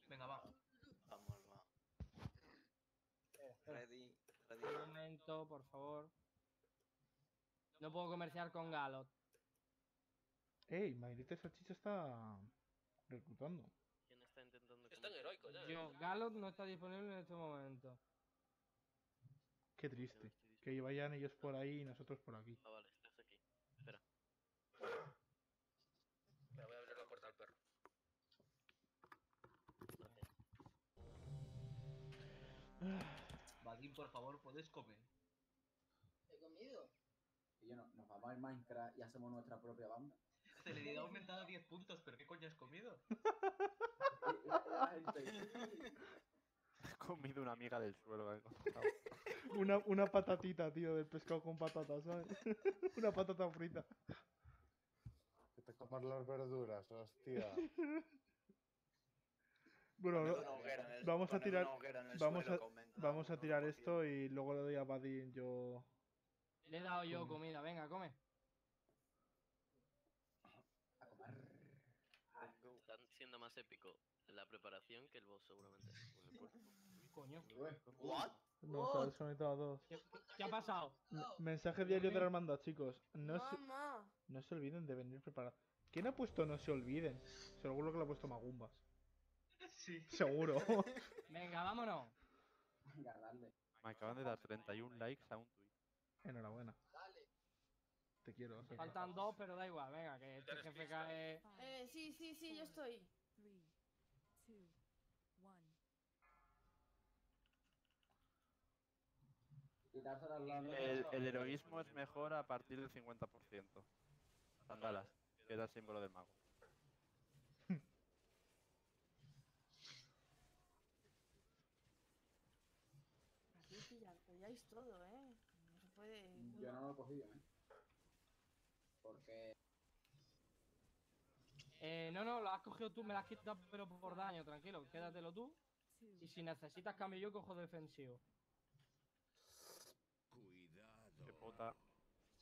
Venga, va. Vamos, va. Ready, ready. Un momento, por favor. No puedo comerciar con Galot. Ey, Mayrita Salchicha está reclutando. ¿Quién está intentando Es tan heroico ya. Galot no está disponible en este momento. Qué triste. Que vayan ellos por ahí y nosotros por aquí. Ah, vale, estás aquí. Espera. Me voy a abrir la puerta al perro. Vadim, por favor, puedes comer. He comido. Y yo nos vamos al Minecraft y hacemos nuestra propia banda. Celeridad aumentada a 10 puntos, pero ¿qué coño has comido? He comido una miga del suelo. Una patatita, tío, del pescado con patatas, ¿sabes? Una patata frita. Que te comas las verduras, hostia. Bueno, Poned una hoguera en el- vamos a poned tirar, una hoguera en el vamos suelo a, que aumenta vamos a tirar esto y luego le doy a Badin yo. Le he dado yo comida, venga, come. Están siendo más épico la preparación que el boss, seguramente. Coño. No, se ha desconectado a todos. ¿Qué ha pasado? Mensaje diario de la hermandad, chicos. No Mamá. se olviden de venir preparados. ¿Quién ha puesto no se olviden? Seguro que lo ha puesto Magumbas. Sí. Seguro. Venga, vámonos. Venga, dale. Me acaban de dar 31 likes a un tweet. Enhorabuena. Te quiero. Sofía. Faltan 2, pero da igual, venga, que este jefe cae. Sí, yo estoy. Quitarse las láminas. El heroísmo es mejor a partir del 50%. Sandalas, que era el símbolo del mago. Aquí pilláis todo, ¿eh? No se puede. Yo no lo he cogido, ¿eh? Porque... No, lo has cogido tú, me lo has quitado, pero por daño, tranquilo, quédatelo tú. Y si necesitas cambio yo, cojo defensivo. Qué puta.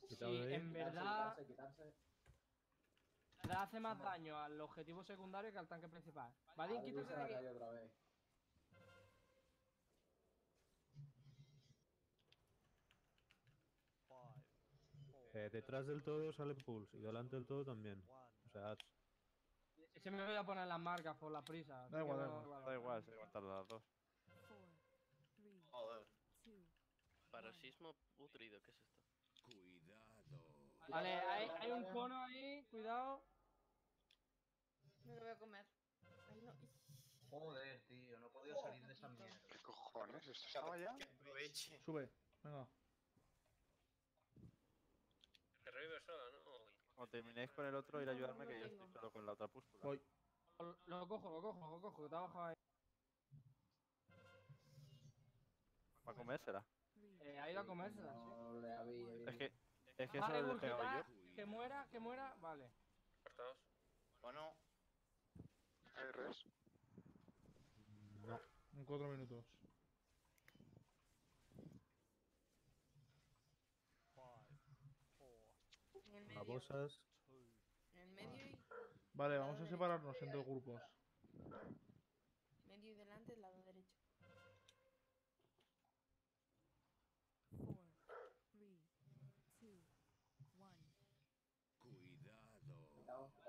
Sí, en verdad Quitarse. le hace más daño al objetivo secundario que al tanque principal. Vadim, quítate de aquí. Otra vez. Detrás del todo sale Pulse y delante del todo también. O sea, Se me voy a poner las marcas por la prisa. Da igual, Da igual, se levantan las dos. Joder. Paroxismo putrido, ¿qué es esto? Vale, hay un cono ahí, cuidado. Me lo voy a comer. Ay, no. Joder, tío, no he podido salir de esa mierda. ¿Qué cojones? ¿Esto estaba ya? Que aproveche. Sube. Venga. Te revive sola, ¿no? Cuando terminéis con el otro, ir a ayudarme que yo estoy solo con la otra pústula. Voy. Lo cojo, que te ha bajado ahí. ¿Para comérsela? Ha ido a comérsela, sí. No le había... Es que Vale, eso le he pegado Burgita, yo. que muera, vale. Cortados. Bueno, ¿Hay res? no. En 4 minutos. En el medio. Babosas. En el medio y. Vale, vamos a separarnos en 2 grupos. Medio y delante, el lado derecho.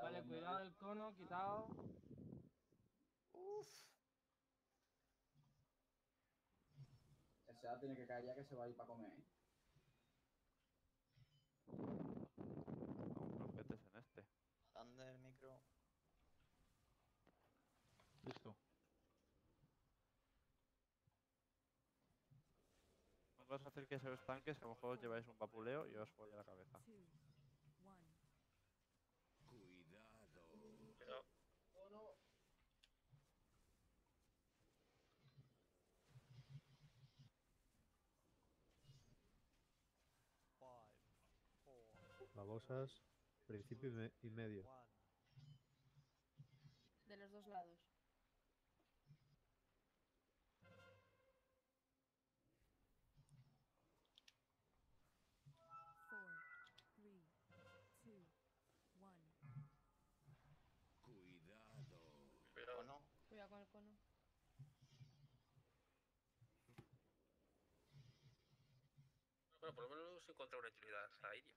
Vale, cuidado el cono, quitado. El SEA tiene que caer ya que se va a ir para comer, ¿eh? Aún croquetes en este. Thunder, micro. Listo. Vamos a hacer que se os tanques, que a lo mejor os lleváis un vapuleo y os voy a la cabeza. Cuidado. Babosas. Principio y medio. De los dos lados. por lo menos encontrar una utilidad a Iria.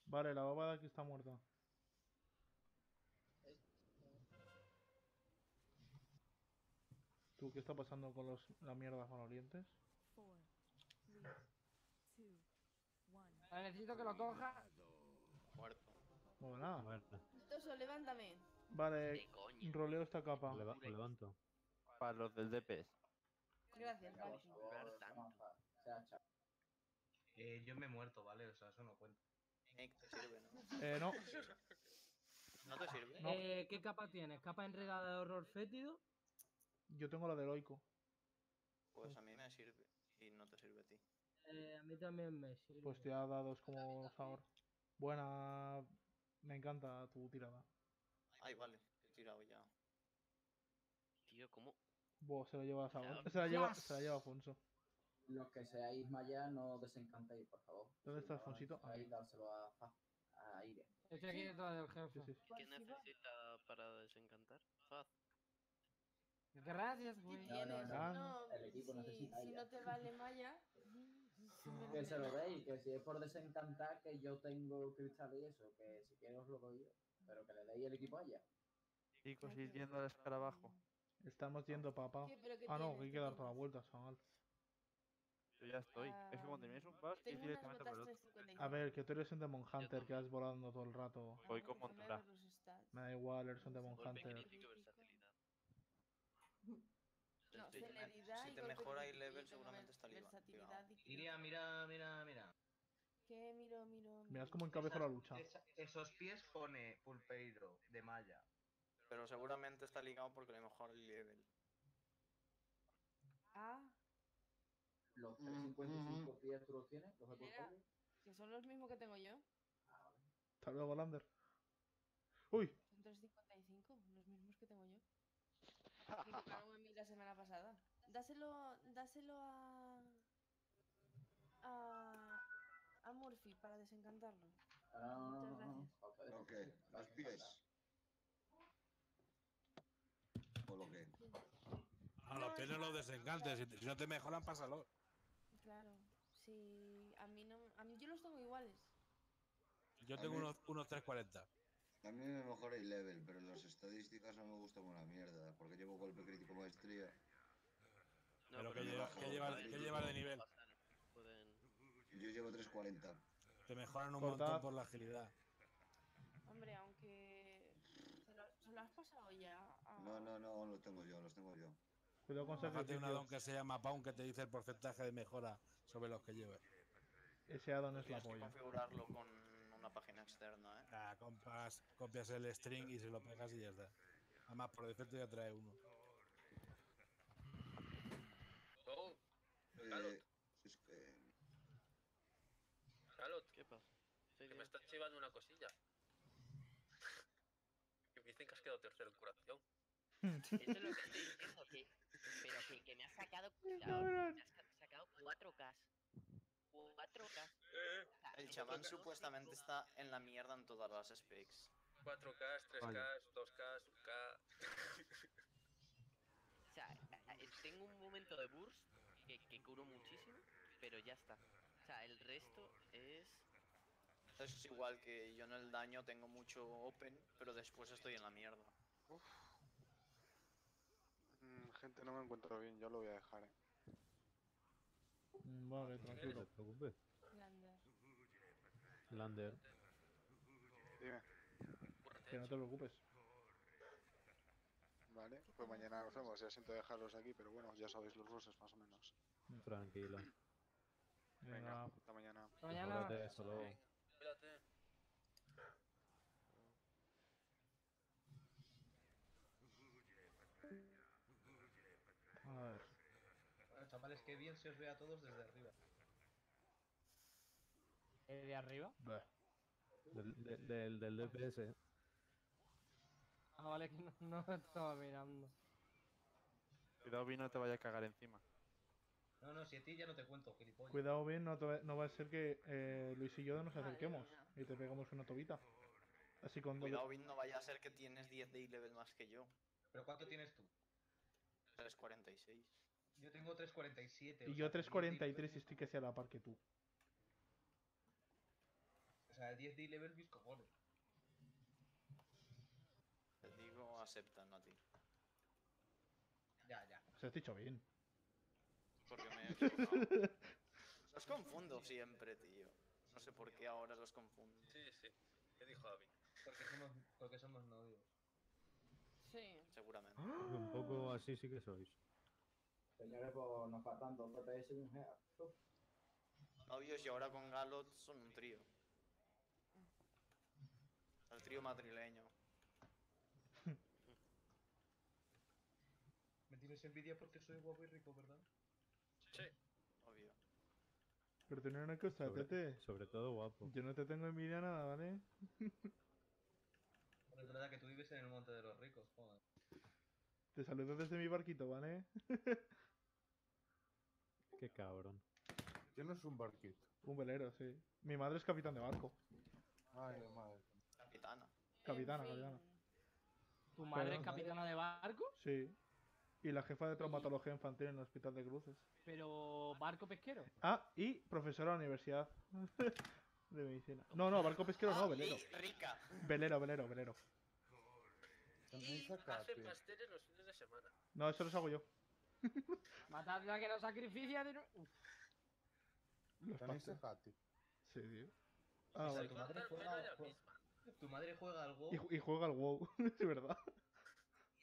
Vale, la baba de aquí está muerta. ¿Tú qué está pasando con la mierda con Orientes? Necesito que lo coja. Muerto. Bueno, nada. Muerta. Toso, levántame. Vale, roleo esta capa. Lo levanto. Para los del DPS. Gracias, vale. Yo me he muerto, ¿vale? O sea, eso no cuenta. Nick, te sirve, ¿no? No. ¿No te sirve? No. ¿Qué capa tienes? ¿Capa enredada de horror fétido? Yo tengo la de heroico. Pues a mí me sirve. Y no te sirve a ti. A mí también me sirve. Pues te ha dado como sabor. Buena. Me encanta tu tirada. Ay, vale. He tirado ya. Tío, ¿cómo? Buah, se la lleva sabor. Yes. Se la lleva Afonso. Los que seáis Maya, no desencantéis, por favor. ¿Dónde Si está no Alfonsito? necesitáis, dárselo a Aire. Estoy aquí detrás del jefe. Sí, sí. ¿Qué necesita para desencantar? Faz. Gracias, güey. No, el equipo necesita Si ella. no te vale Maya. Que se lo deis, que si es por desencantar, que yo tengo cristal y eso, que si quieres os lo doy yo. Pero que le deis el equipo a ella. Chicos, ir yendo al escarabajo. Estamos yendo, papá. ¿Pero qué Ah, no, tienes? que hay ¿Qué que dar toda tienes? la vuelta, chaval. Yo ya estoy. Es que cuando termines un pass, ir Tengo unas directamente por botas el otro. 355. A ver, que tú eres un Demon Hunter que vas volando todo el rato. Voy con montura. Me da igual, eres un Demon Golpe Hunter. crítico y versatilidad. No, Sí, celeridad si y te golpe mejora crítico, level, yo tengo seguramente está versatilidad y Iria, mira. ¿Qué? Miro. Mirad cómo encabezo la lucha. Esos pies pone pulpeiro de malla. Pero seguramente está ligado porque le mejora el level. Ah, Los 355 pies tú los tienes, los de mira, portfolio. que son los mismos que tengo yo. Hasta luego, Lander. ¡Uy! Son 355, los mismos que tengo yo. Que tocaron a mí la semana pasada. Dáselo a Murphy para desencantarlo. Muchas gracias. ¿Lo qué? ¿Los pies? ¿O lo qué? A los pies no los desencantes. Si no te mejoran, pásalo. Claro. Si a mí no, yo los tengo iguales. Yo tengo unos 340. A mí me mejora el level, pero las estadísticas no me gustan una mierda, porque llevo golpe crítico maestría. No, pero me ¿qué baja lleva de nivel? Yo llevo 340. Te mejoran un montón por la agilidad. Hombre, aunque se lo has pasado ya a... No, los tengo yo. Cuidado con Bájate sacrificio. un addon que se llama Pound que te dice el porcentaje de mejora sobre los que lleves. Ese addon es la Tienes que polla. configurarlo con una página externa, ¿eh? Copias el string y se lo pegas y ya está. Además, por defecto ya trae uno. Oh, Es que... Calot, ¿Qué pasa? que me están chivando una cosilla. Que me dicen que has quedado tercero en curación. Eso es lo que estoy diciendo, que me has sacado. Me has sacado 4K. 4K. El chamán supuestamente está en la mierda en todas las specs. 4K, 3K, 2K, 1K. O sea, tengo un momento de burst que curo muchísimo, pero ya está. O sea, el resto es... Eso es igual que yo en el daño tengo mucho open, pero después estoy en la mierda. Gente, no me encuentro bien, yo lo voy a dejar, Vale, tranquilo. No te preocupes. Lander. Lander. Dime. Que no te preocupes. Vale, pues mañana nos vemos. Ya siento dejarlos aquí, pero bueno, ya sabéis los rusos más o menos. Tranquilo. Venga, hasta mañana. Hasta mañana. Acuérdate, hasta luego. Cuídate. A ver. Bueno, chavales, qué bien se os ve a todos desde arriba. ¿De arriba? Del DPS. Ah, vale, que no estaba mirando. Cuidado, bien, no te vaya a cagar encima. No, si a ti ya no te cuento, gilipollas. Cuidado bien, no va a ser que Luis y yo nos acerquemos y te pegamos una tobita. Así con doble... Cuidado, Vin, no vaya a ser que tienes 10 de level más que yo. ¿Pero cuánto tienes tú? 3.46. Yo tengo 3.47. Y o yo sea, que 10 3.43 y estoy que sea a la par que tú. O sea, 10 de level mis cojones. Te digo, acepta, no a ti. Ya, ya. Se has dicho bien. Porque me he equivocado. Los confundo siempre, tío. No sé por qué ahora los confundo. Sí, sí. ¿Qué dijo Abby? Porque somos novios. Sí. Seguramente. Un poco así sí que sois. Señores, pues nos faltan 2 DPS y un GEA. Novios y ahora con Galot son un trío. El trío madrileño. Me tienes envidia porque soy guapo y rico, ¿verdad? Sí. Obvio. Pero tener una cosa, Tete. Sobre todo guapo. Yo no te tengo envidia nada, ¿vale? Pero es verdad que tú vives en el monte de los ricos, joder. Te saludo desde mi barquito, ¿vale? Qué cabrón. Tienes un barquito. Un velero, sí. Mi madre es capitán de barco. Ay, madre. Capitana. Capitana, En fin. capitana. ¿Tu madre Pero- es capitana de barco? Sí. Y la jefa de traumatología infantil en el hospital de Cruces. Pero barco pesquero. Ah, y profesora de la universidad de medicina. No, no, barco pesquero no, velero. Y rica. Velero, velero, velero. Y hace pasteles los fines de semana. No, eso los hago yo. Matadla que no sacrificia de Los ¿Tenéis pasteles. Zacati? Sí, tío. O Ah, sea, bueno. tu madre tu madre juega al WoW Y juega al WoW, es verdad.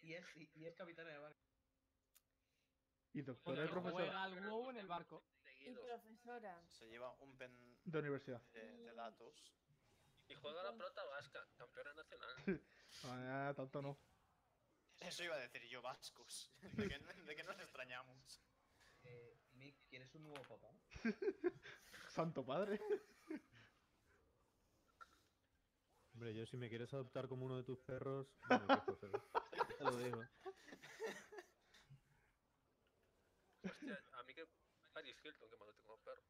y es capitana de barco. Y doctora y Porque profesora juega al WoW en el barco. Y profesora. Se lleva un pen de universidad. de datos. Y juega la prota vasca, campeona nacional. Ah, tanto no. Eso iba a decir yo, vascos. ¿De qué nos extrañamos? Mick, ¿quieres un nuevo papá? Santo padre. Hombre, yo si me quieres adoptar como uno de tus perros, no me quejo, ¿sabes? Te lo digo. Hostia, a mí que Paris Hilton que me lo tengo perro.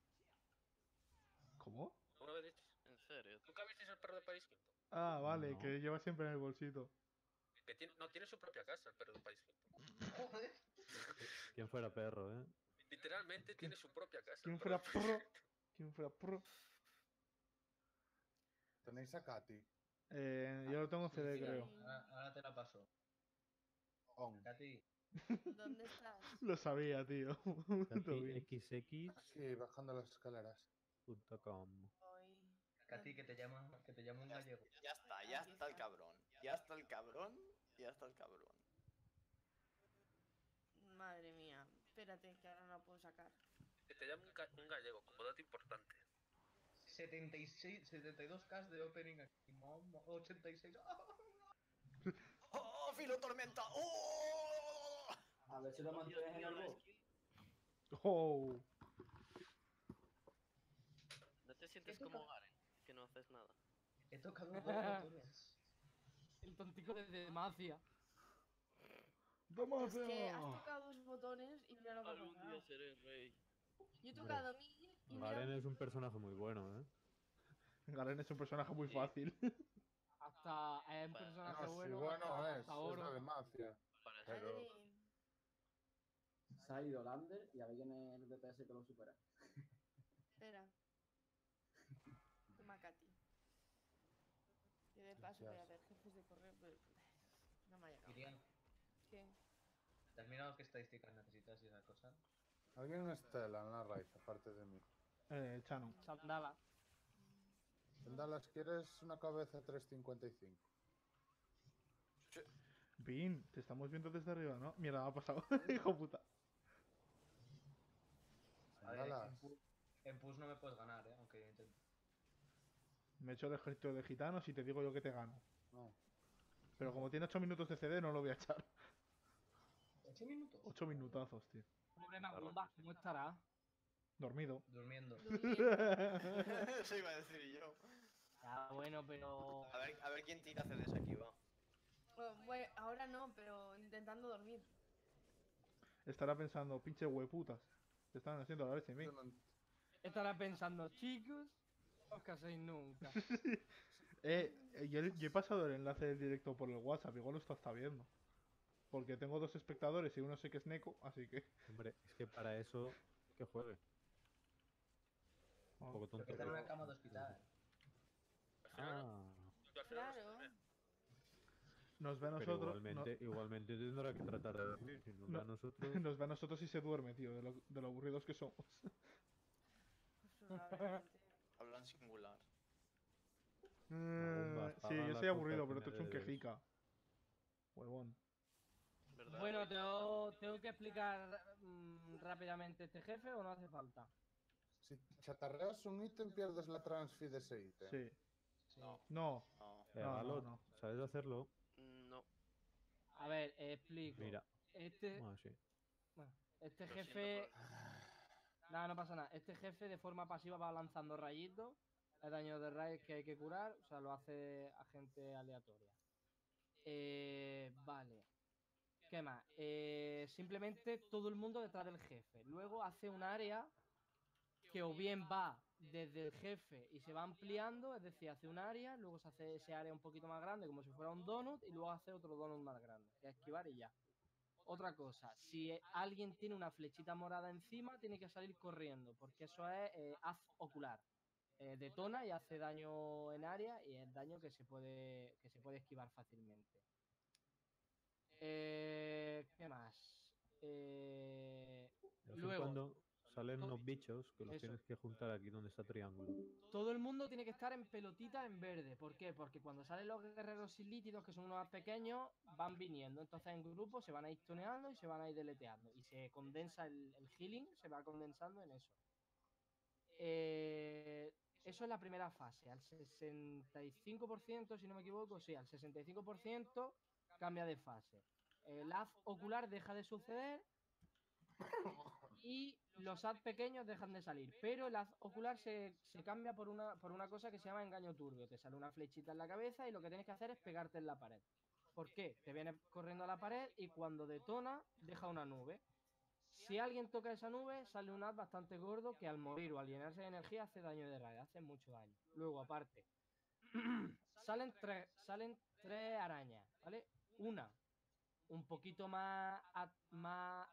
¿Cómo? ¿Alguna vez dices? ¿En serio? ¿Nunca visteis el perro de Paris Hilton? Ah, vale, No. que lleva siempre en el bolsito. Que tiene, no, tiene su propia casa el perro de Paris Hilton. Joder. Quien fuera perro, ¿eh? Literalmente tiene su propia casa. ¿Quién el perro fuera de Paris pro? ¿Quién fuera pro? ¿Tenéis Zacati? Yo lo tengo en CD, Mira, creo. ahora te la paso. On. Katy, ¿Dónde estás? Lo sabía, tío. Todo bien. Aquí, bajando las escaleras. xx.com. Hoy. Katy, que te llama un gallego. Ya está el cabrón. Ya está el cabrón. Ya está el cabrón. Madre mía. Espérate, que ahora no la puedo sacar. Que te llame un gallego, como dato importante. 72k de opening aquí. 86. ¡Oh, Filo Tormenta! ¡Oh! A ver si lo mantienes en el bot. Oh. ¿No te sientes como Garen? Que no haces nada. He tocado un botones. El tontico de Demacia. Es que has tocado 2 botones y mira lo que ha Algún día pasado. seré rey. Yo he tocado 1000 y mira. Garen es un personaje muy bueno, ¿eh? Garen es un personaje muy fácil. Hasta es un personaje No, bueno. sí, bueno hasta es oro. la de Mafia. Pero Madre. Se ha ido Lander y a ver quién es el DPS que lo supera. Espera. Toma, Katy. Y de paso voy a ver jefes de correo, pero no me ha llegado. Miriam, ¿Qué? ¿te has mirado qué estadísticas necesitas y esa cosa? alguien Estela en la raíz, aparte de mí. Chano. Chandala. En Dallas, ¿quieres una cabeza 355? Bin, te estamos viendo desde arriba, ¿no? Mierda, me ha pasado. Hijo puta. A ver, Dallas. en push no me puedes ganar, aunque yo intento. Me he hecho el ejército de gitanos y te digo yo que te gano. No. Pero como tiene 8 minutos de CD, no lo voy a echar. ¿8 minutos? 8 minutazos, tío. Pobre Magumba, ¿cómo estará? Dormido. Durmiendo. Eso iba a decir yo. Ah, bueno, pero. A ver quién tira CDs aquí, va. Bueno, ahora no, pero intentando dormir. Estará pensando, pinche hueputas. Te están haciendo la leche, mí. Estará pensando, chicos, no os caséis nunca. Yo he pasado el enlace del directo por el WhatsApp, igual lo está viendo. Porque tengo 2 espectadores y uno sé que es Neko, así que... Hombre, es que para eso que juegue. Un poco Pero tonto. que está en una cama de hospital. Ah, Claro. Nos ve a pero nosotros... igualmente tendrá que tratar de dormir. Si nos ve a nosotros. Nos ve a nosotros y se duerme, tío, de lo aburridos que somos. Hablan singular. Sí, yo soy aburrido, pero te he hecho un quejica. Huevón. Bueno, ¿tengo que explicar rápidamente este jefe o no hace falta? Si chatarreas un ítem, pierdes la transfi de ese ítem. Sí. No. No. Galot, no. ¿sabes hacerlo? No. A ver, explico. Mira. Bueno, sí. Este Lo jefe... Nada, no pasa nada. Este jefe de forma pasiva va lanzando rayitos. El daño de raid que hay que curar. O sea, lo hace a gente aleatoria. Vale. ¿Qué más? Simplemente todo el mundo detrás del jefe. Luego hace un área que o bien va desde el jefe y se va ampliando, es decir, hace un área, luego se hace ese área un poquito más grande como si fuera un donut y luego hace otro donut más grande, que es esquivar y ya. Otra cosa, si alguien tiene una flechita morada encima, tiene que salir corriendo, porque eso es haz ocular. Detona y hace daño en área y es daño que se puede esquivar fácilmente. ¿Qué más? De vez en Luego, cuando salen unos bichos que los tienes que juntar aquí donde está triángulo. todo el mundo tiene que estar en pelotita en verde. ¿Por qué? Porque cuando salen los guerreros sin líquidos, que son unos más pequeños, van viniendo. Entonces en grupo se van a ir tuneando y se van a ir deleteando. Y se condensa el healing, se va condensando en eso. Eso es la primera fase. Al 65%, si no me equivoco, sí, al 65% cambia de fase. El haz ocular deja de suceder y los haz pequeños dejan de salir. Pero el haz ocular se cambia por una cosa que se llama engaño turbio. Te sale una flechita en la cabeza y lo que tienes que hacer es pegarte en la pared. ¿Por qué? Te vienes corriendo a la pared y cuando detona deja una nube. Si alguien toca esa nube, sale un haz bastante gordo que al morir o al llenarse de energía hace daño de raid, hace mucho daño. Luego, aparte, salen tres arañas, ¿vale? Una un poquito más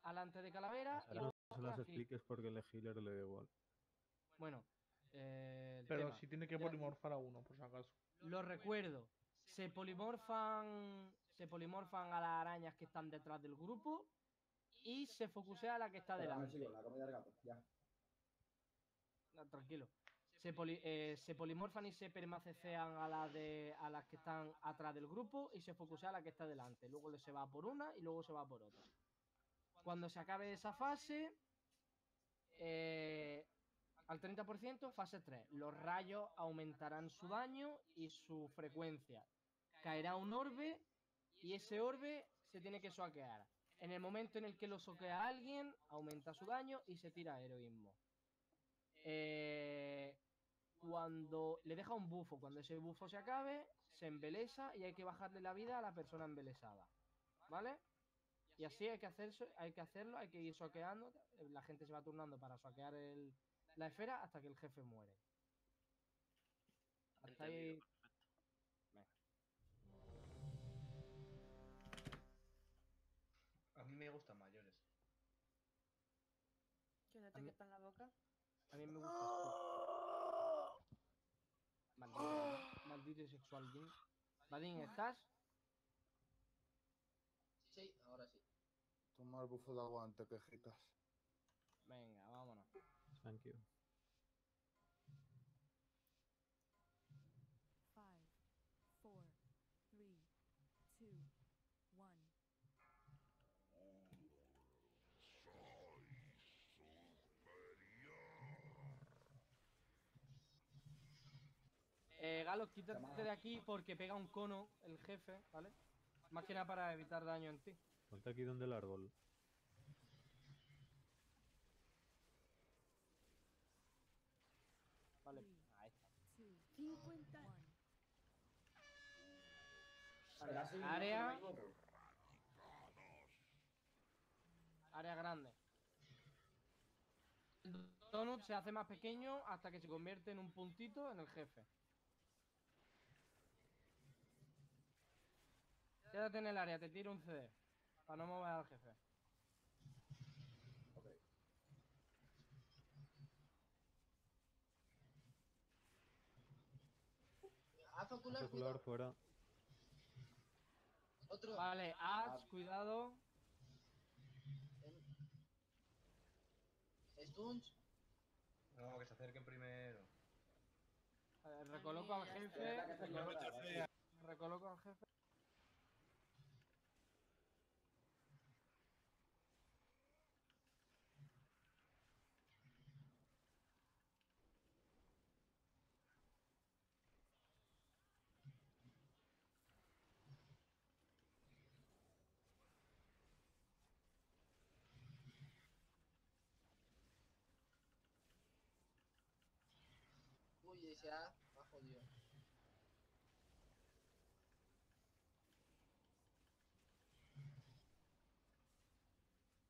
adelante de Calavera y Ahora no se otra las aquí. expliques porque el healer le da igual. Bueno, pero si tiene que polimorfar a uno, por si acaso. Lo recuerdo. Se polimorfan a las arañas que están detrás del grupo y se focusea a la que está delante. La comida del gato, ya. No, tranquilo. Se polimorfan y se permacecean a las que están atrás del grupo y se focusea a la que está delante. Luego se va por una y luego se va por otra. Cuando se acabe esa fase, al 30%, fase 3. Los rayos aumentarán su daño y su frecuencia. Caerá un orbe y ese orbe se tiene que soquear. En el momento en el que lo soquea alguien, aumenta su daño y se tira heroísmo. Cuando le deja un bufo, cuando ese bufo se acabe, se embelesa y hay que bajarle la vida a la persona embelesada. ¿Vale? Y así hay que hacerlo, hay que ir soqueando. La gente se va turnando para soquear la esfera hasta que el jefe muere. Hasta ahí. A mí me gustan mayores. Que no te quepa en la boca. A mí me gusta. Maldito sexual. Badin, ¿estás? Sí, ahora sí. Toma el bufo de aguante, quejitas. Venga, vámonos. Thank you. 5, 4, 3, 2, 1. Galo, quítate de aquí porque pega un cono el jefe, ¿vale? Más que nada para evitar daño en ti. Ponte aquí donde el árbol. Vale, ahí está. 50. Área grande. El donut se hace más pequeño hasta que se convierte en un puntito en el jefe. Quédate en el área, te tiro un CD Para no mover al jefe. Ok. Haz ocular, Ocular cuidado. fuera. Otro. Vale, Ash, cuidado. Stunts. No, que se acerquen primero. Recoloco al ya jefe. está. Recoloco al jefe. Uy, ese A ha jodido.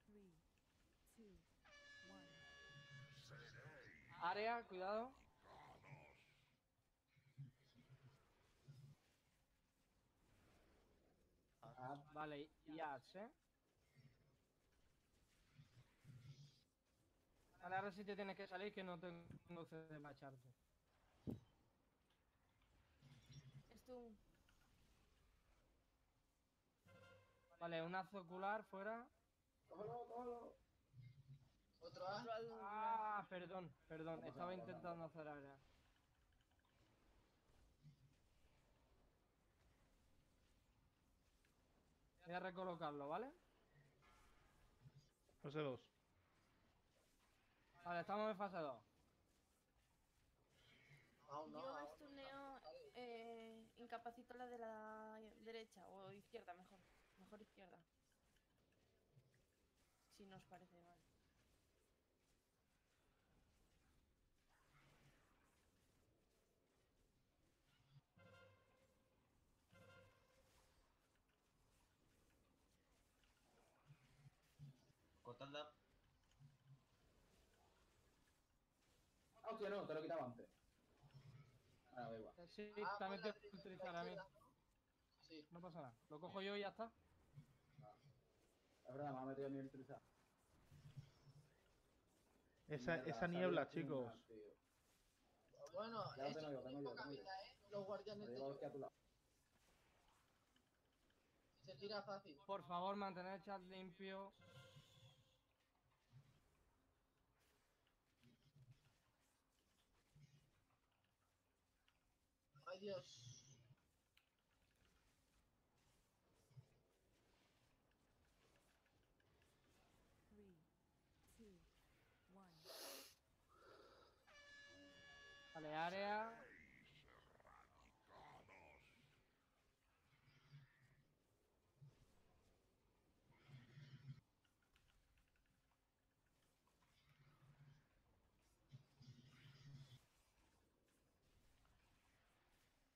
Three, two, one. Área, cuidado. Vale, y Ash, Vale, ahora sí te tienes que salir que no tengo CD de macharte. Stun. Vale, un haz ocular fuera. Cógelo, cógelo. Otro A. Ah, perdón, No pasa estaba nada, intentando hacer área. Voy a recolocarlo, ¿vale? Fase 2. Vale, estamos en fase 2. Aún no, Yo aún no. stuneo, incapacito la de la derecha o izquierda, mejor. Mejor izquierda. Si nos parece mal. Cortadla. Ah, hostia, no, te lo quitaba antes. Ah, da igual. Sí, Ah, también pues te la puedo utilizar a mí. izquierda, ¿no? Sí. No pasa nada. Lo cojo yo y ya está. Es verdad, me ha metido mi utilizar. Esa niebla, chicos. Bueno, Ya lo eso tengo yo, tiene poca tengo yo. vida, los guardianes Me de llevo aquí a tu lado. Se tira fácil. Por favor, mantener el chat limpio. Ay, Dios. Three, two, one. Vale, área.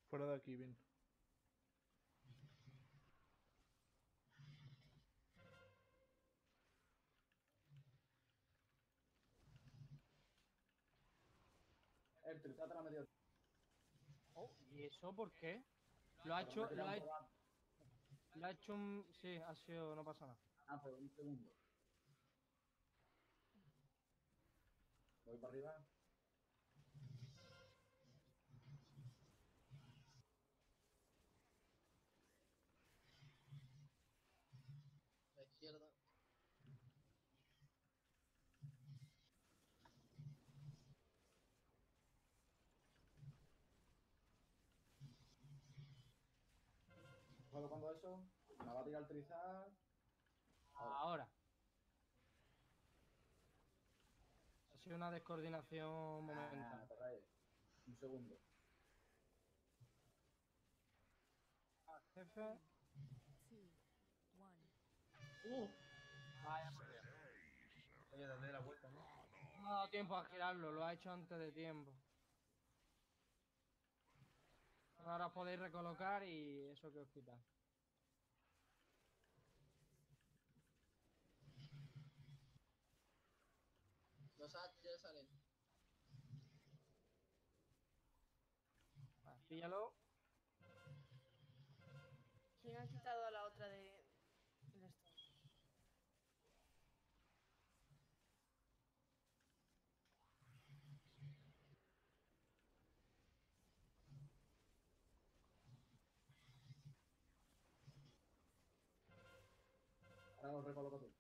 Fuera de aquí, bien. El utilizar te la ha metido. Oh, ¿y eso por qué? Lo ha hecho, lo ha hecho un... Sí, ha sido... No pasa nada. Ah, por un segundo. Voy para arriba. La izquierda. Juego cuando eso. Me va a tirar el utilizar. Ahora. Ha sido una descoordinación momentánea. Te rayes. Un segundo. Jefe. Two, one. Vaya. Oye, dale la vuelta, ¿no? No ha dado tiempo a girarlo, lo ha hecho antes de tiempo. Ahora os podéis recolocar y eso que os quita. Los A ya salen. Vale, píllalo. ¿Quién ha quitado a la otra de... esto? lo recoloco tú.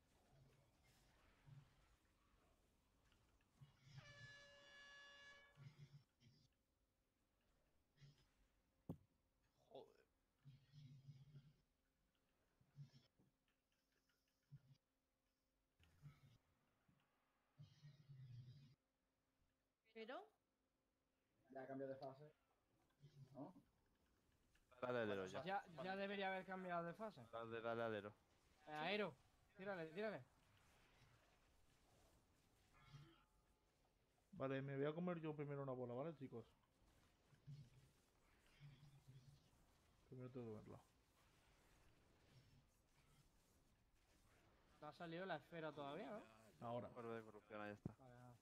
Joder. Pero, Ya cambio de fase. ¿No? Dale alero ya. Ya debería haber cambiado de fase. Dale alero. Aero, tírale, tírale. Vale, me voy a comer yo primero una bola, ¿vale, chicos? Primero tengo que verla. No ha salido la esfera todavía, ¿no? Ahora. Orbe de corrupción, ahí está. Vale, vale.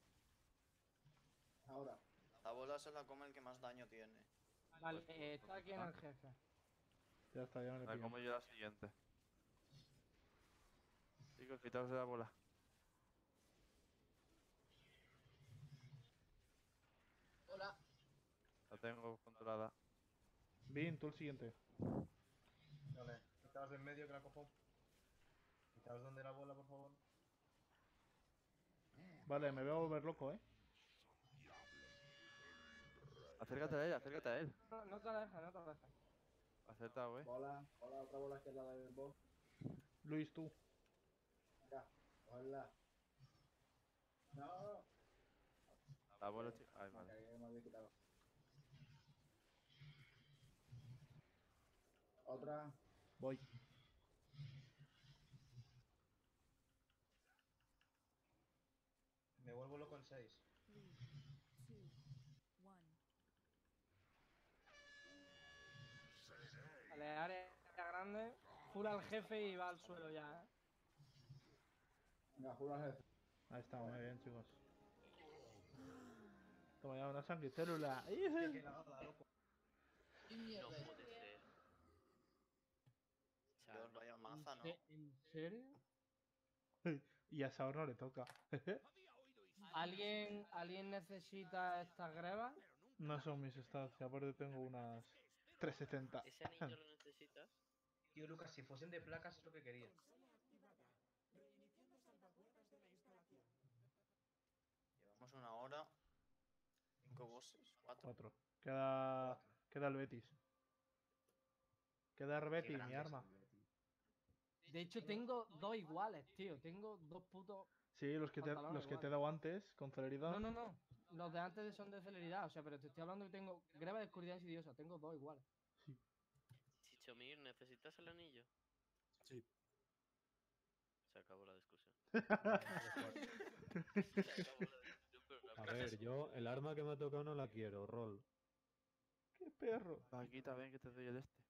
Ahora. La bola se la come el que más daño tiene. Vale, está aquí en el jefe. Ya está, ya me A la ver, pillo. como yo la siguiente. Chicos, quitaos de la bola. Hola. La tengo controlada. Bien, tú el siguiente. Vale, quitaos de en medio que la cojo. Quitaos donde la bola, por favor. Vale, me voy a volver loco, ¿eh? Acércate a él, acércate a él. No te la deja, no te la deja. Acertado, Bola, bola, otra bola que es la del boss. Luis, tú. Venga, cógela. No. La bola, chica. Ay, Me vale. cagué, me había quitado. Otra. Voy. Me vuelvo loco en 6. 3, 2, 1. Vale, área grande. Jura al jefe y va al suelo ya, ¿eh? Venga, juro al jefe. Ahí está, muy bien, chicos. Toma ya una sangre célula. ¿Qué mierda No es? puede ser. Dios, vaya maza, ¿no? ¿En serio? Y a Saur no le toca. ¿Alguien necesita estas grebas? No son mis stats, y aparte tengo unas 370. ¿Ese anillo lo necesitas? Tío, Lucas, si fuesen de placas es lo que quería. Llevamos una hora. 5 bosses. 4. 4. Queda el Betis. Queda el Betis, mi arma. De hecho, tengo dos iguales, tío. Tengo dos putos. Sí, los que te he pantalones dado antes, con celeridad. No. Los de antes son de celeridad. O sea, pero te estoy hablando que tengo greba de oscuridad insidiosa. Tengo dos iguales. Chichomir, ¿necesitas el anillo? Sí. Se acabó la discusión. A ver, yo el arma que me ha tocado no la quiero, rol. ¡Qué perro! Paquita, ven que te doy el este.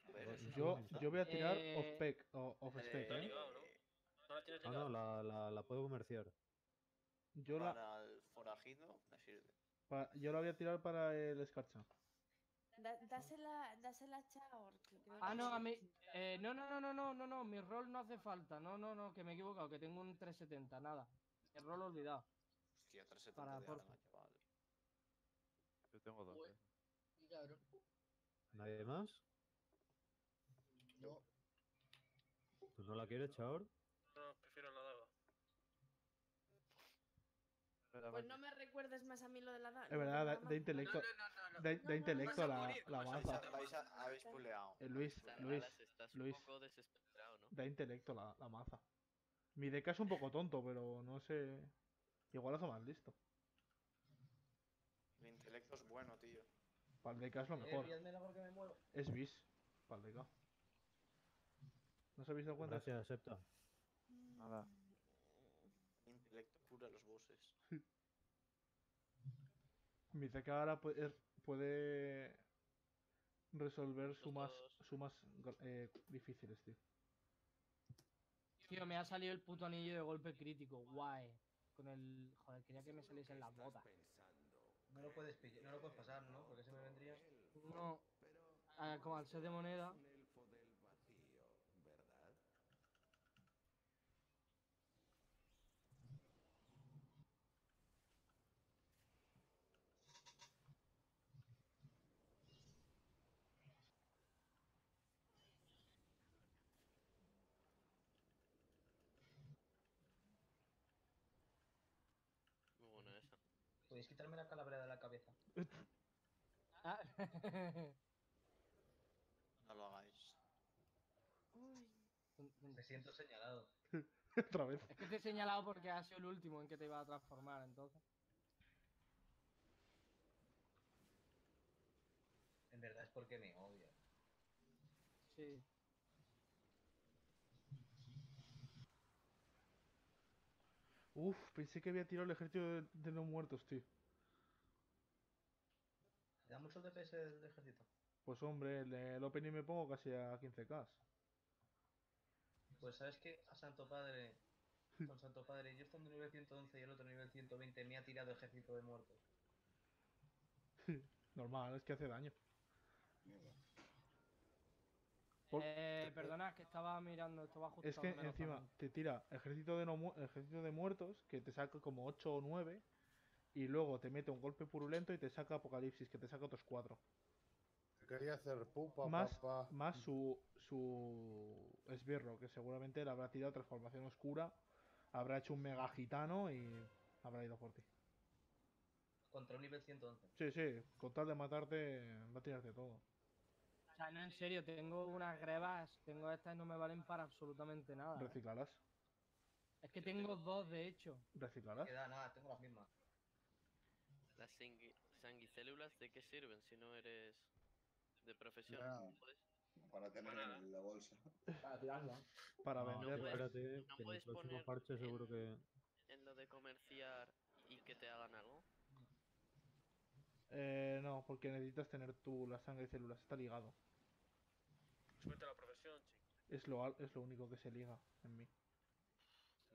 A ver, es una Yo maza. voy a tirar off-spec, off-spec, ¿eh? No la tienes Ah, ligado. no, la puedo comerciar. Yo la, Para el forajido me sirve. yo la voy a tirar para el escarcha. Dásela a Chaor. que creo Ah, que no, sí. a mí. No. Mi rol no hace falta. No, que me he equivocado. Que tengo un 370. Nada. El rol olvidado. Hostia, 370 Para, de por arma, chaval. Yo tengo dos. Ué. Y cabrón. ¿Nadie más? No. ¿Tú no la quieres, Chaor? No, prefiero la daga. Pues no me recuerdes más a mí lo de la daga. Es verdad, da intelecto. Da intelecto a la maza. Habéis puleado. Luis, Estás un Luis. poco desesperado, ¿no? Da intelecto la maza. Mi deca es un poco tonto, pero no sé. Igual hace más listo. El intelecto es bueno, tío. Para el deca es lo mejor. Pilladmela porque me muero. Es bis. Para el deca. ¿No os habéis dado cuenta? Gracias, acepta. Nada. El intelecto cura los bosses. Mi deca ahora puede resolver sumas difíciles, tío. Tío, me ha salido el puto anillo de golpe crítico. Guay. Con el. Joder, quería que me saliesen las botas. No lo puedes pillar, no lo puedes pasar, ¿no? Porque se me vendría. No. Como al ser de moneda. ¿Podéis quitarme la calavera de la cabeza? Ah. No lo hagáis. Me siento señalado. Otra vez. Es que te he señalado porque has sido el último en que te iba a transformar, entonces. En verdad es porque me odia. Sí. Uf, pensé que había tirado el ejército de los muertos, tío. ¿Te da mucho DPS del ejército? Pues hombre, el opening me pongo casi a 15k. Pues sabes que a Santo Padre, con Santo Padre, yo estando en nivel 111 y el otro nivel 120, me ha tirado ejército de muertos. Normal, es que hace daño. Perdona, que estaba mirando, estaba Es ajustando que menos encima también. te tira ejército ejército de muertos, que te saca como 8 o 9, y luego te mete un golpe purulento y te saca Apocalipsis, que te saca otros 4. Quería hacer pupa, Más, papá. más su esbirro, que seguramente le habrá tirado transformación oscura, habrá hecho un mega gitano y habrá ido por ti. Contra un nivel 111. Sí, sí, con tal de matarte, va a tirarte todo. O sea, no, en serio, tengo unas grebas, tengo estas y no me valen para absolutamente nada. Reciclalas. Es que tengo dos, de hecho. Reciclalas. Queda nada, tengo las mismas. ¿Las sanguicélulas de qué sirven si no eres de profesión? Nada. ¿Puedes? Para tener en la bolsa. Para tirarla. Para No, venderla. espérate, ¿No que en el puedes próximo poner parche seguro que... en lo de comerciar y que te hagan algo? No, porque necesitas tener tú la sangre y células, está ligado. Súbete a la profesión, chico. Es lo único que se liga en mí.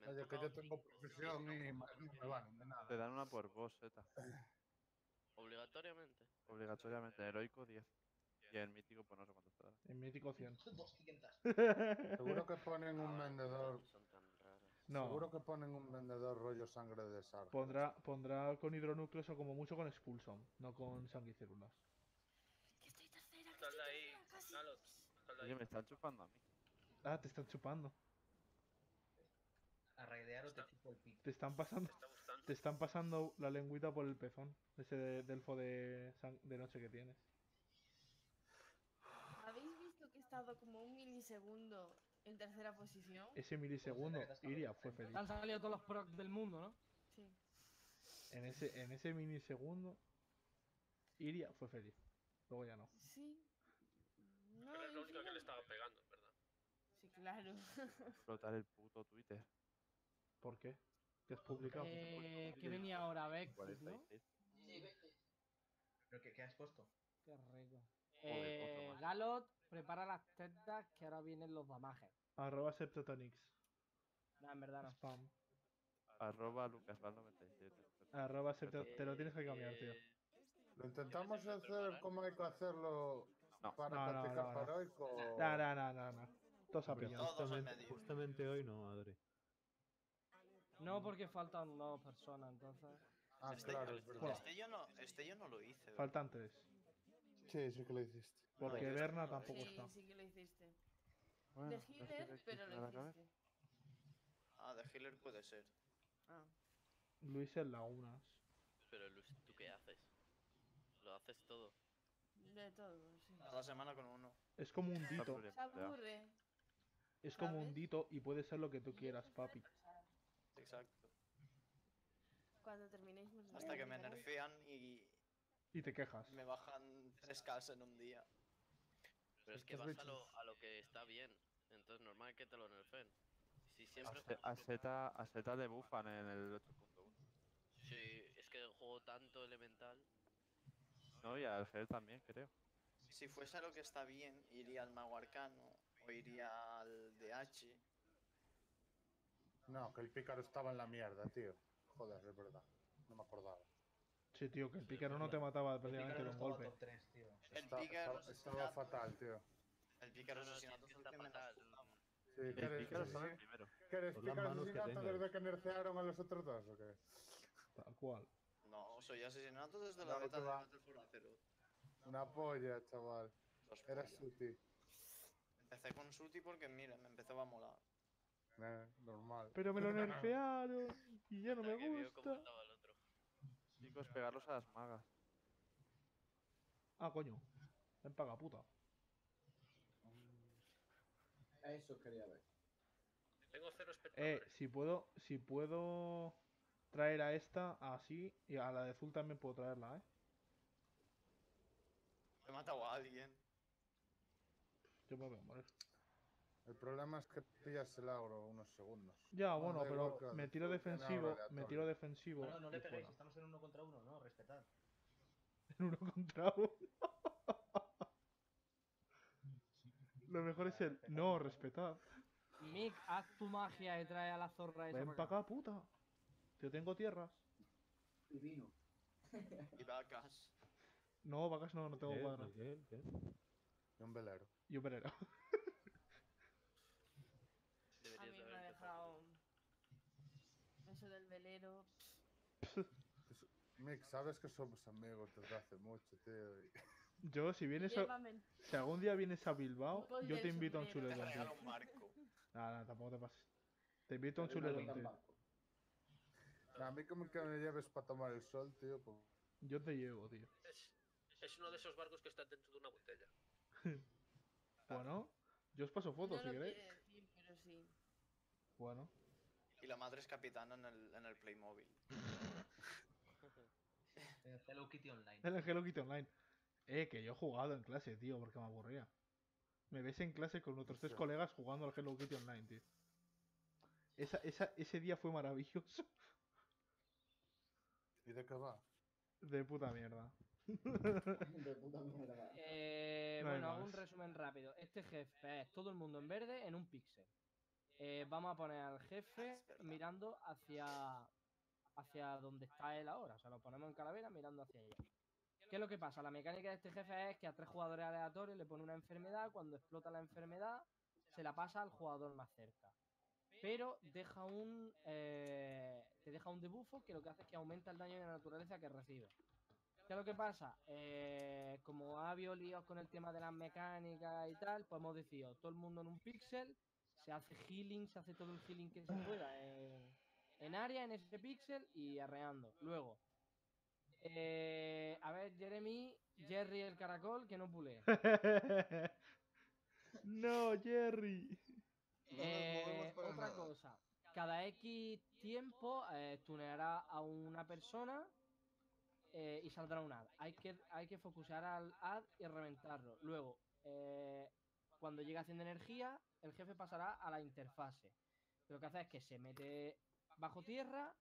Oye, que yo tengo profesión y no me valen de Te nada. dan una por boss, Zeta. ¿Obligatoriamente? Obligatoriamente. En heroico 10. Y en mítico, pues no sé cuánto te dan. En mítico 100. 200. Seguro que ponen un vendedor. Son tan raras. No. Seguro que ponen un vendedor rollo sangre de Sarge. Pondrá con hidronúcleos o como mucho con expulsion, no con sanguicélulas. Sal de ahí, Galot. Sal de Oye, ahí. me están chupando a mí. Ah, te están chupando. A raidear o te chupo el pito. Te están pasando la lengüita por el pezón. Ese delfo de noche que tienes. ¿Habéis visto que he estado como un milisegundo en tercera posición? Ese milisegundo, Iria fue feliz. Te han salido todos los procs del mundo, ¿no? Sí. En ese milisegundo, Iria fue feliz. Luego ya no. Sí. No, Pero es lo y único que le fíjate- estaba pegando, en verdad. Sí, claro. Explotar el puto Twitter. ¿Por qué? ¿Qué has publicado? ¿Qué venía ahora? Vexus, 46. ¿no? Sí, vete. ¿Pero qué has puesto? Qué rico. Joder, otro más. Galot, prepara las tetas que ahora vienen los damajes. @septotonix. No, en verdad no. Spam. @lucasval97. Te lo tienes que cambiar, tío. Lo intentamos hacer como hay que hacerlo No. para No, no, practicar no, no. heroico. No. Todos a Hombre, pillar. Todos al medio. justamente hoy no, Adri. No, porque faltan dos personas, entonces. Ah, claro, es verdad. Este yo no lo hice. ¿verdad? Faltan 3. Sí, sí que lo hiciste. Porque No, Berna no, tampoco Sí, está. sí que lo hiciste. Bueno, De no sé healer, de pero quién lo será la hiciste. Ah, de healer puede ser. Ah. Luis en lagunas. Pero Luz, ¿tú qué haces? Lo haces todo. De todo, sí. Cada semana con uno. Es como un dito. Se aburre. Es como un ¿sabes? dito y puede ser lo que tú quieras, papi. Exacto. Cuando terminéis Hasta que me nerfean y Y te quejas. me bajan 3K en un día. Pero es que Estos vas bichos. a lo que está bien. Entonces normal que te lo nerfen. Si siempre A Z le bufan en el 8.1. Sí, es que juego tanto elemental. No, y al Gel también, creo. Si fuese a lo que está bien, iría al mago arcano o iría al DH. No, que el pícaro estaba en la mierda, tío. Joder, es verdad. No me acordaba. Sí, tío, que el pícaro no te mataba El prácticamente pícaro de no un estaba golpe. top 3, tío. El pícaro Estaba fatal, tío. El pícaro No, no, asesinato sí, es el está que menos fatal. jugaba. Sí, El ¿quieres pícaro solo el primero. ¿Quieres Por las pícaro manos que asesinato tengas. desde que nerfearon a los otros dos o qué? Tal cual. No, soy asesinato desde la No, beta que de va. Battlefield 0. Una polla, chaval. Dos Era pollas. suti. Empecé con Suti porque, mira, me empezaba a molar. Normal. Pero me lo nerfearon y ya no me Hasta que vio cómo gusta. estaba el otro. Sí, único es pegarlos a las magas. Ah, coño. Ven paga, puta. Eso quería ver. Tengo 0 espectadores. Si puedo traer a esta así, y a la de azul también puedo traerla, ¿eh? He matado a alguien. Yo me voy a morir. El problema es que pillas el agro unos segundos. Ya, Bueno, bueno, da igual pero que me el tiro azul tiene agro defensivo, aleatorio. No, no y le peguéis, fuera. estamos en 1 contra 1, no, respetad. En uno contra uno. Lo mejor es el no, respetad. Mick, haz tu magia y trae a la zorra esa Ven para para acá. acá, puta. Yo tengo tierras. Y vino. Y vacas. No, vacas no tengo ¿Qué? cuadra. ¿Qué? Y un velero. Y un velero. A mí me ha dejado eso del velero. Mick, sabes que somos amigos desde hace mucho, tío. Yo, si vienes a... Llévame. Si algún día vienes a Bilbao, Ponle yo te el invito a un sombrero. chuletón, Te tío. regalo un marco. Nada, tampoco te pases. Te invito a un Pero una chuletón, nota en tío. banco. A mí como que me lleves para tomar el sol, tío. Pues... Yo te llevo, tío. Es uno de esos barcos que están dentro de una botella. Bueno, yo os paso fotos No si lo queréis. quiere decir, pero sí. Bueno. Y la madre es capitana en el Playmobil. Hello Kitty Online. El Hello Kitty Online. Que yo he jugado en clase, tío, porque me aburría. Me ves en clase con otros 3 colegas jugando al Hello Kitty Online, tío. Ese día fue maravilloso. ¿Y de qué va? De puta mierda. De puta mierda. No hay Bueno, hago un más. resumen rápido. Este jefe es todo el mundo en verde en un píxel. Vamos a poner al jefe mirando hacia donde está él ahora. O sea, lo ponemos en calavera mirando hacia allá. ¿Qué es lo que pasa? La mecánica de este jefe es que a 3 jugadores aleatorios le pone una enfermedad. Cuando explota la enfermedad, se la pasa al jugador más cerca. Pero te deja un debuffo que lo que hace es que aumenta el daño de la naturaleza que recibe. ¿Qué es lo que pasa? Como ha habido líos con el tema de las mecánicas y tal, pues hemos decidido todo el mundo en un píxel, se hace healing, se hace todo el healing que se pueda en área, en ese píxel y arreando. Luego, a ver, Jerry el caracol, que no pule. No, Jerry. No nos movemos para Otra nada. cosa, cada X tiempo tuneará a una persona y saldrá un ad. Hay que focusear al ad y reventarlo. Luego, cuando llegue haciendo energía, el jefe pasará a la interfase. Lo que hace es que se mete bajo tierra,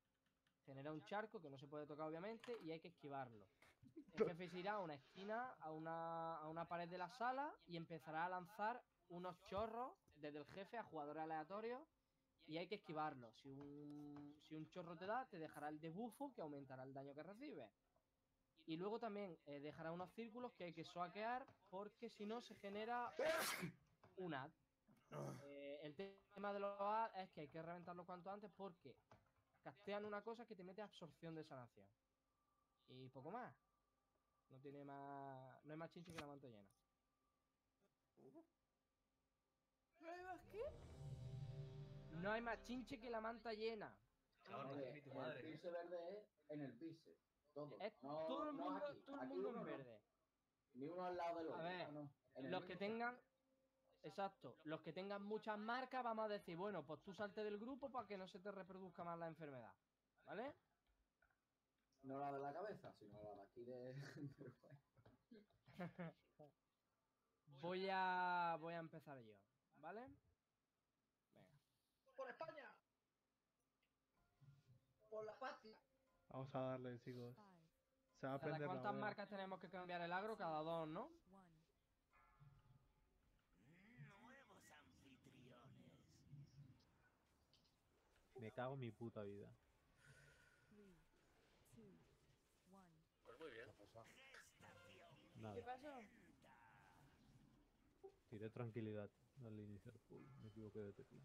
genera un charco que no se puede tocar obviamente y hay que esquivarlo. El jefe se irá a una esquina, a una pared de la sala y empezará a lanzar unos chorros desde el jefe a jugadores aleatorios y hay que esquivarlo. Si un chorro te da, te dejará el debuffo que aumentará el daño que recibes. Y luego también dejará unos círculos que hay que soaquear porque si no se genera un ad. El tema de los ad es que hay que reventarlo cuanto antes porque castean una cosa que te mete absorción de sanación. Y poco más. No hay más chinche que la manta llena. ¿No hay más qué? No hay más chinche que la manta llena. Oye, el píxel verde es en el píxel. Todo. Es No, todo el no mundo, aquí. todo el Aquí mundo uno en no. verde. Ni uno al lado del otro. A ver, Ah, no. En el los mismo que sitio. tengan... Exacto, los que tengan muchas marcas vamos a decir, bueno, pues tú salte del grupo para que no se te reproduzca más la enfermedad. ¿Vale? No la de la cabeza, sino la de aquí de... Voy a empezar yo, ¿vale? Venga. ¡Por España! ¡Por la patria! Vamos a darle, chicos. Se va a ¿Cada prender la cuántas hoguera. marcas tenemos que cambiar el agro? Cada 2, ¿no? Me cago en mi puta vida. Pues muy bien. Nada. ¿Qué pasó? Tiré tranquilidad al iniciar pool. Me equivoqué de tecla.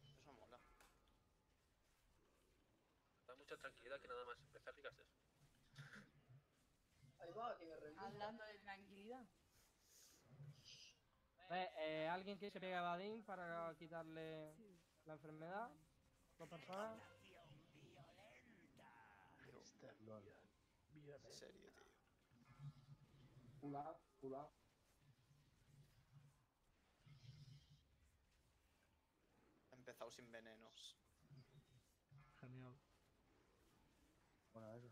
Eso mola. Da mucha tranquilidad que nada más empezar digas eso. Ahí va, que me rendí. Hablando de tranquilidad. ¿Alguien que se pegue a Badin para quitarle la enfermedad? ¿Dos personas? En serio, tío. Pull up, pull up. He empezado sin venenos. Genial. Bueno, eso.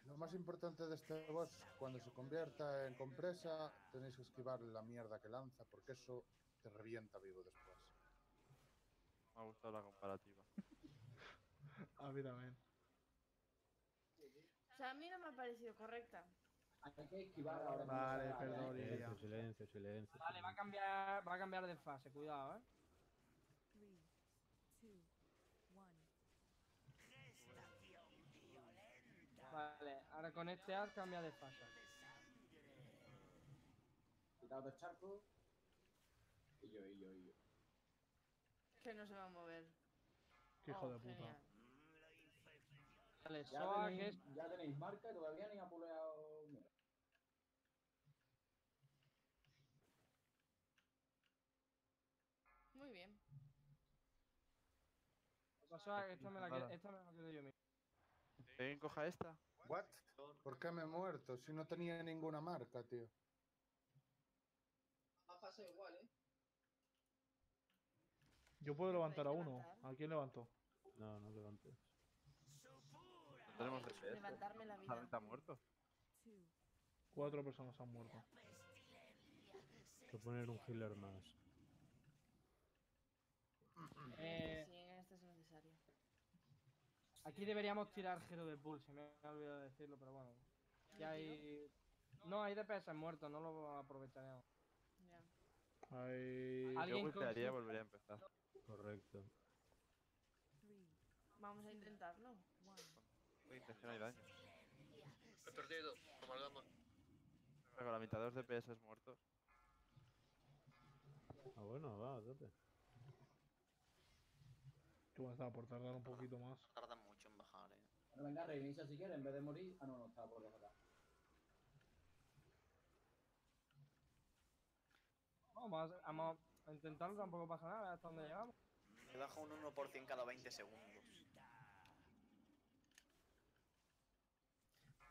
Lo más importante de este boss, cuando se convierta en compresa, tenéis que esquivar la mierda que lanza, porque eso te revienta vivo después. Me ha gustado la comparativa. A mí también. O sea, a mí no me ha parecido correcta. Hay que esquivar ahora. Vale, perdón, Lidia. Silencio, silencio, silencio. Vale, va a cambiar de fase, cuidado, 3, 2, 1. Vale, ahora con este ar cambia de fase. Cuidado del charco. Y yo. Que no se va a mover. Qué hijo de puta. Genial. Vale, Soa, que es... Ya tenéis marca y todavía ni ha puleado. Mira. Muy bien. Soa, esta me la quedo yo mismo. ¿Alguien coja esta? ¿What? ¿Por qué me he muerto si no tenía ninguna marca, tío? Ha pasado igual, Yo puedo levantar a uno. ¿A quién levanto? No, no levantes. No tenemos DPS. Levantarme la vida. ¿Está muerto? 2. 4 personas han muerto. Hay que poner un healer más. Sí, en este es necesario. Aquí deberíamos tirar Hero de Pool, se me ha olvidado decirlo, pero bueno. Ya hay... No, hay DPS muertos, no lo aprovecharemos. Ya. Hay... Yo ¿Alguien golpearía y con- volvería a empezar. Correcto. 3, Vamos a intentarlo. 1. Uy, intención hay daño. He perdido, amalgama. Con la mitad de los DPS muertos. Ah, bueno, va, a tope. Tú vas a por tardar un poquito más. Tarda mucho en bajar, Bueno, venga, reinicia si quieres, en vez de morir. Ah, no, estaba por dejar. Vamos a intentarlo, tampoco pasa nada, hasta donde llegamos. Me baja un 1% cada 20 segundos.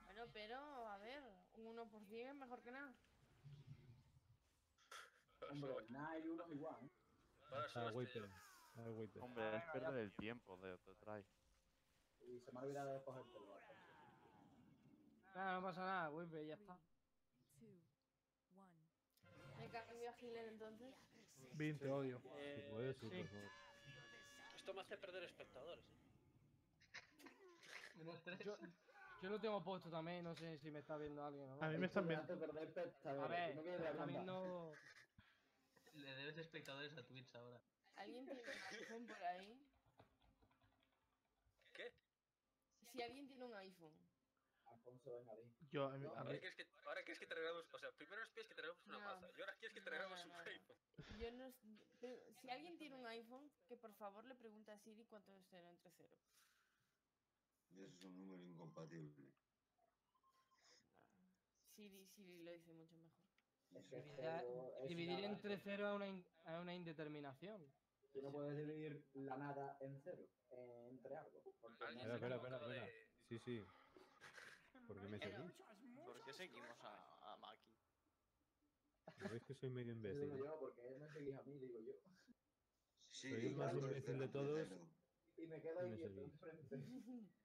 Bueno, pero, a ver, un 1% es mejor que nada. Hombre, nada y uno es igual. Ah, Wiper. Ah, Wiper. Hombre, es perder el tiempo de trae. Y se me ha olvidado de cogértelo. Nada, no pasa nada, Wipe, ya está. 2, 1. Me cambio a healer entonces. 20, odio. Si puedes, sí, por favor. Esto me hace perder espectadores. Yo lo tengo puesto también, no sé si me está viendo alguien o no. A mí me están viendo. A ver, me está viendo... Le debes espectadores a Twitch ahora. ¿Alguien tiene un iPhone por ahí? ¿Qué? Si alguien tiene un iPhone. Alfonso, venga, di. Yo, a mí... Ahora quieres que te regalemos. O sea, primero nos pides que te regalemos una No. maza. Y ahora quieres que te regalemos un iPhone. Yo no, si alguien tiene un iPhone, que por favor le pregunte a Siri cuánto es 0 entre 0. Y eso es un número incompatible. Siri lo dice mucho mejor. Es que Ya, cero es dividir nada. entre 0 a una indeterminación. Tú no puedes dividir la nada en cero, entre algo. Porque Espera. Sí, sí. ¿Por qué me seguís? ¿Por qué seguimos a Maki? ¿No veis que soy medio Digo imbécil? yo, porque él me seguís a mí, digo yo. Soy el más imbécil de todos. Y me quedo Y me ahí quieto seguís. enfrente.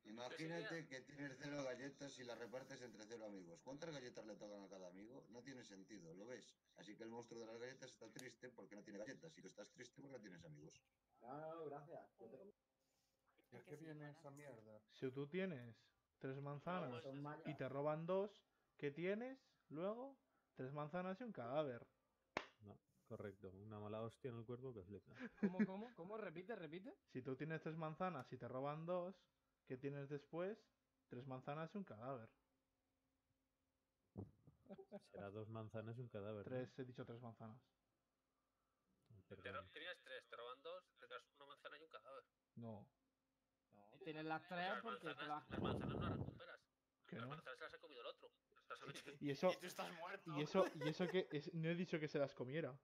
Imagínate que tienes 0 galletas y las repartes entre 0 amigos. ¿Cuántas galletas le tocan a cada amigo? No tiene sentido, ¿lo ves? Así que el monstruo de las galletas está triste porque no tiene galletas y tú estás triste porque no tienes amigos. No, gracias. ¿Y a qué viene esa mierda? Si tú tienes 3 manzanas Son mañas. y te roban 2, ¿qué tienes? Luego, 3 manzanas y un cadáver. No, correcto. Una mala hostia en el cuerpo que flipa. ¿Cómo? Repite. Si tú tienes 3 manzanas y te roban 2, ¿qué tienes después? 3 manzanas y un cadáver. Será 2 manzanas y un cadáver. ¿no? 3, he dicho 3 manzanas. Perdón. Tenías 3, te roban 2, te das una manzana y un cadáver. No, Tienes las 3 Las porque te manzanas, las... las manzanas no las recuperas. que Las no. manzanas se las ha comido el otro. Las ha metido- Y eso, Y tú estás muerto. y eso que no he dicho que se las comiera.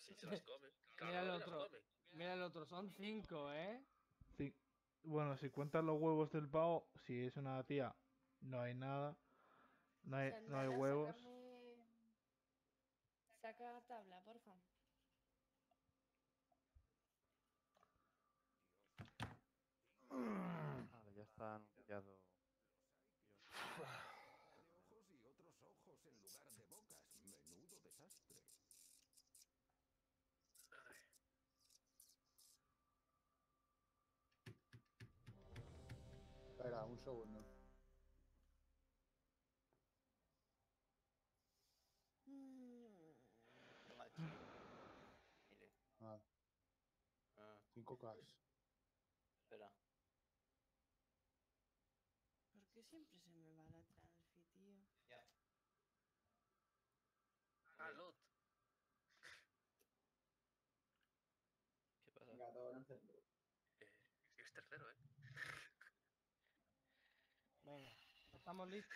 Sí, se las come. Mira el Claro, las otro. come. son 5, ¿eh? Sí. Bueno, si cuentas los huevos del pavo, si es una tía, no hay nada. No hay Sandala, huevos. Saca tabla, porfa. Vale, ya está anunciado. Ojos y otros ojos en lugar de bocas. Menudo desastre. Espera, un segundo. Mire. Ah, 5K. Espera. ¿Por qué siempre se me va la transfi, tío? Ya. Salud. ¿Qué pasa? Venga, todo en el centro. Es tercero, Venga, ¿estamos listos?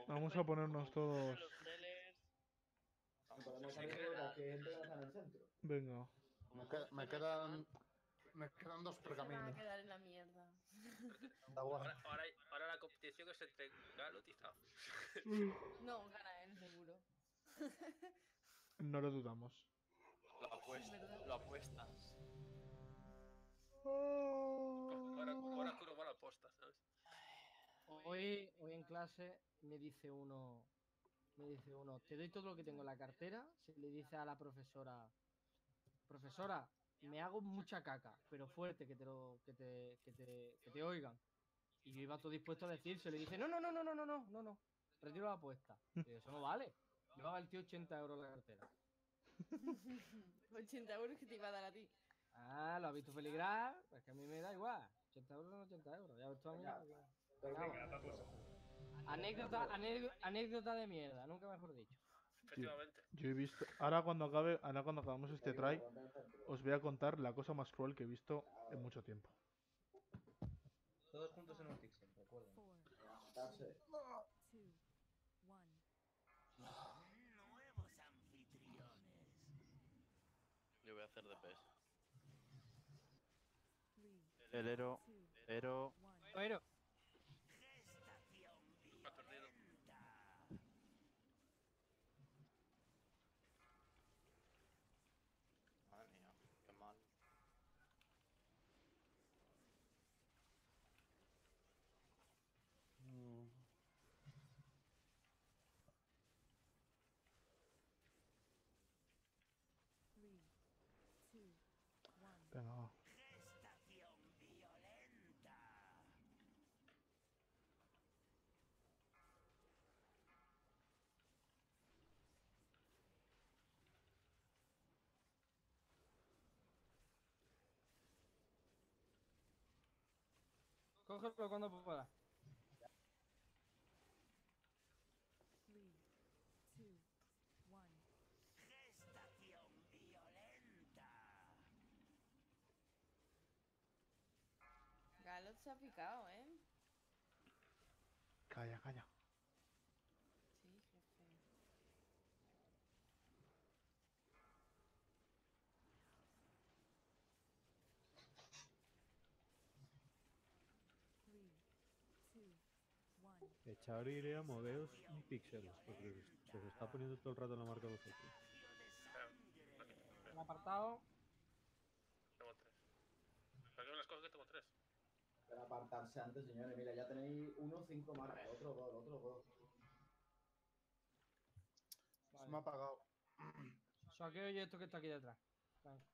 Vamos a ponernos todos. No podemos salir porque aquí hay gente que no está en el centro. Venga. Me quedan 2 Se van a pergaminos. quedar en la mierda. Da igual. Ahora la competición es entre Galot y Zaf. No, gana él, seguro. No lo dudamos. Lo apuestas. ¿Verdad? Lo apuestas. Ahora Kuro va a la posta, ¿sabes? Hoy en clase me dice uno, te doy todo lo que tengo en la cartera. Se le dice a la profesora, me hago mucha caca, pero fuerte, que te oigan. Y yo iba todo dispuesto a decir, se le dice, no, retiro la apuesta. Y yo, eso no vale. Llevaba el tío 80 euros en la cartera. 80 euros que te iba a dar a ti. Ah, lo has visto peligrar, pues que a mí me da igual. 80 euros son 80 euros. Ya ves tú a mí. Anécdota de mierda, nunca mejor dicho. Efectivamente. Yo he visto. Ahora cuando acabamos este try, os voy a contar la cosa más cruel que he visto en mucho tiempo. Todos juntos en un pixel, recuerden. 4, 3, 2, 1. Nuevos anfitriones. Yo voy a hacer DPS. El Ero. Pero. Ha perdido. Madre mía, qué mal. Venga, va. Gestación violenta. Cógelo cuando pueda. 3, 2, 1. Gestación violenta. Galot se ha picado, ¿eh? Calla, calla. Sí, jefe. Echar iré a moveos un píxel, porque se os está poniendo todo el rato la marca a vosotros. El apartado. Tengo 3. Saqué las cosas que tengo 3. Para apartarse antes, señores. Mira, ya tenéis 5 marcas. Otro gol. Se me ha apagado. Saqueo yo esto que está aquí detrás. Venga.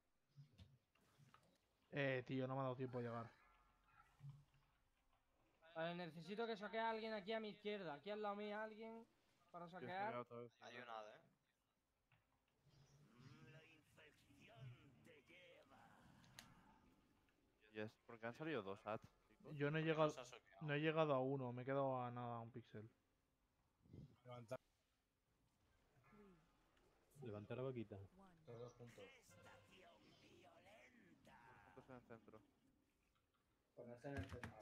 Tío, no me ha dado tiempo a llegar. Vale, necesito que saque a alguien aquí a mi izquierda. Aquí al lado mío alguien para saquear. Hay nada, ¿eh? La infección te lleva. Yes, porque han salido 2 ads, chicos. Yo no he llegado a 1, me he quedado a nada, a un píxel. Levantar la vaquita. Todos juntos. Juntos en el centro. Ponerse en el centro.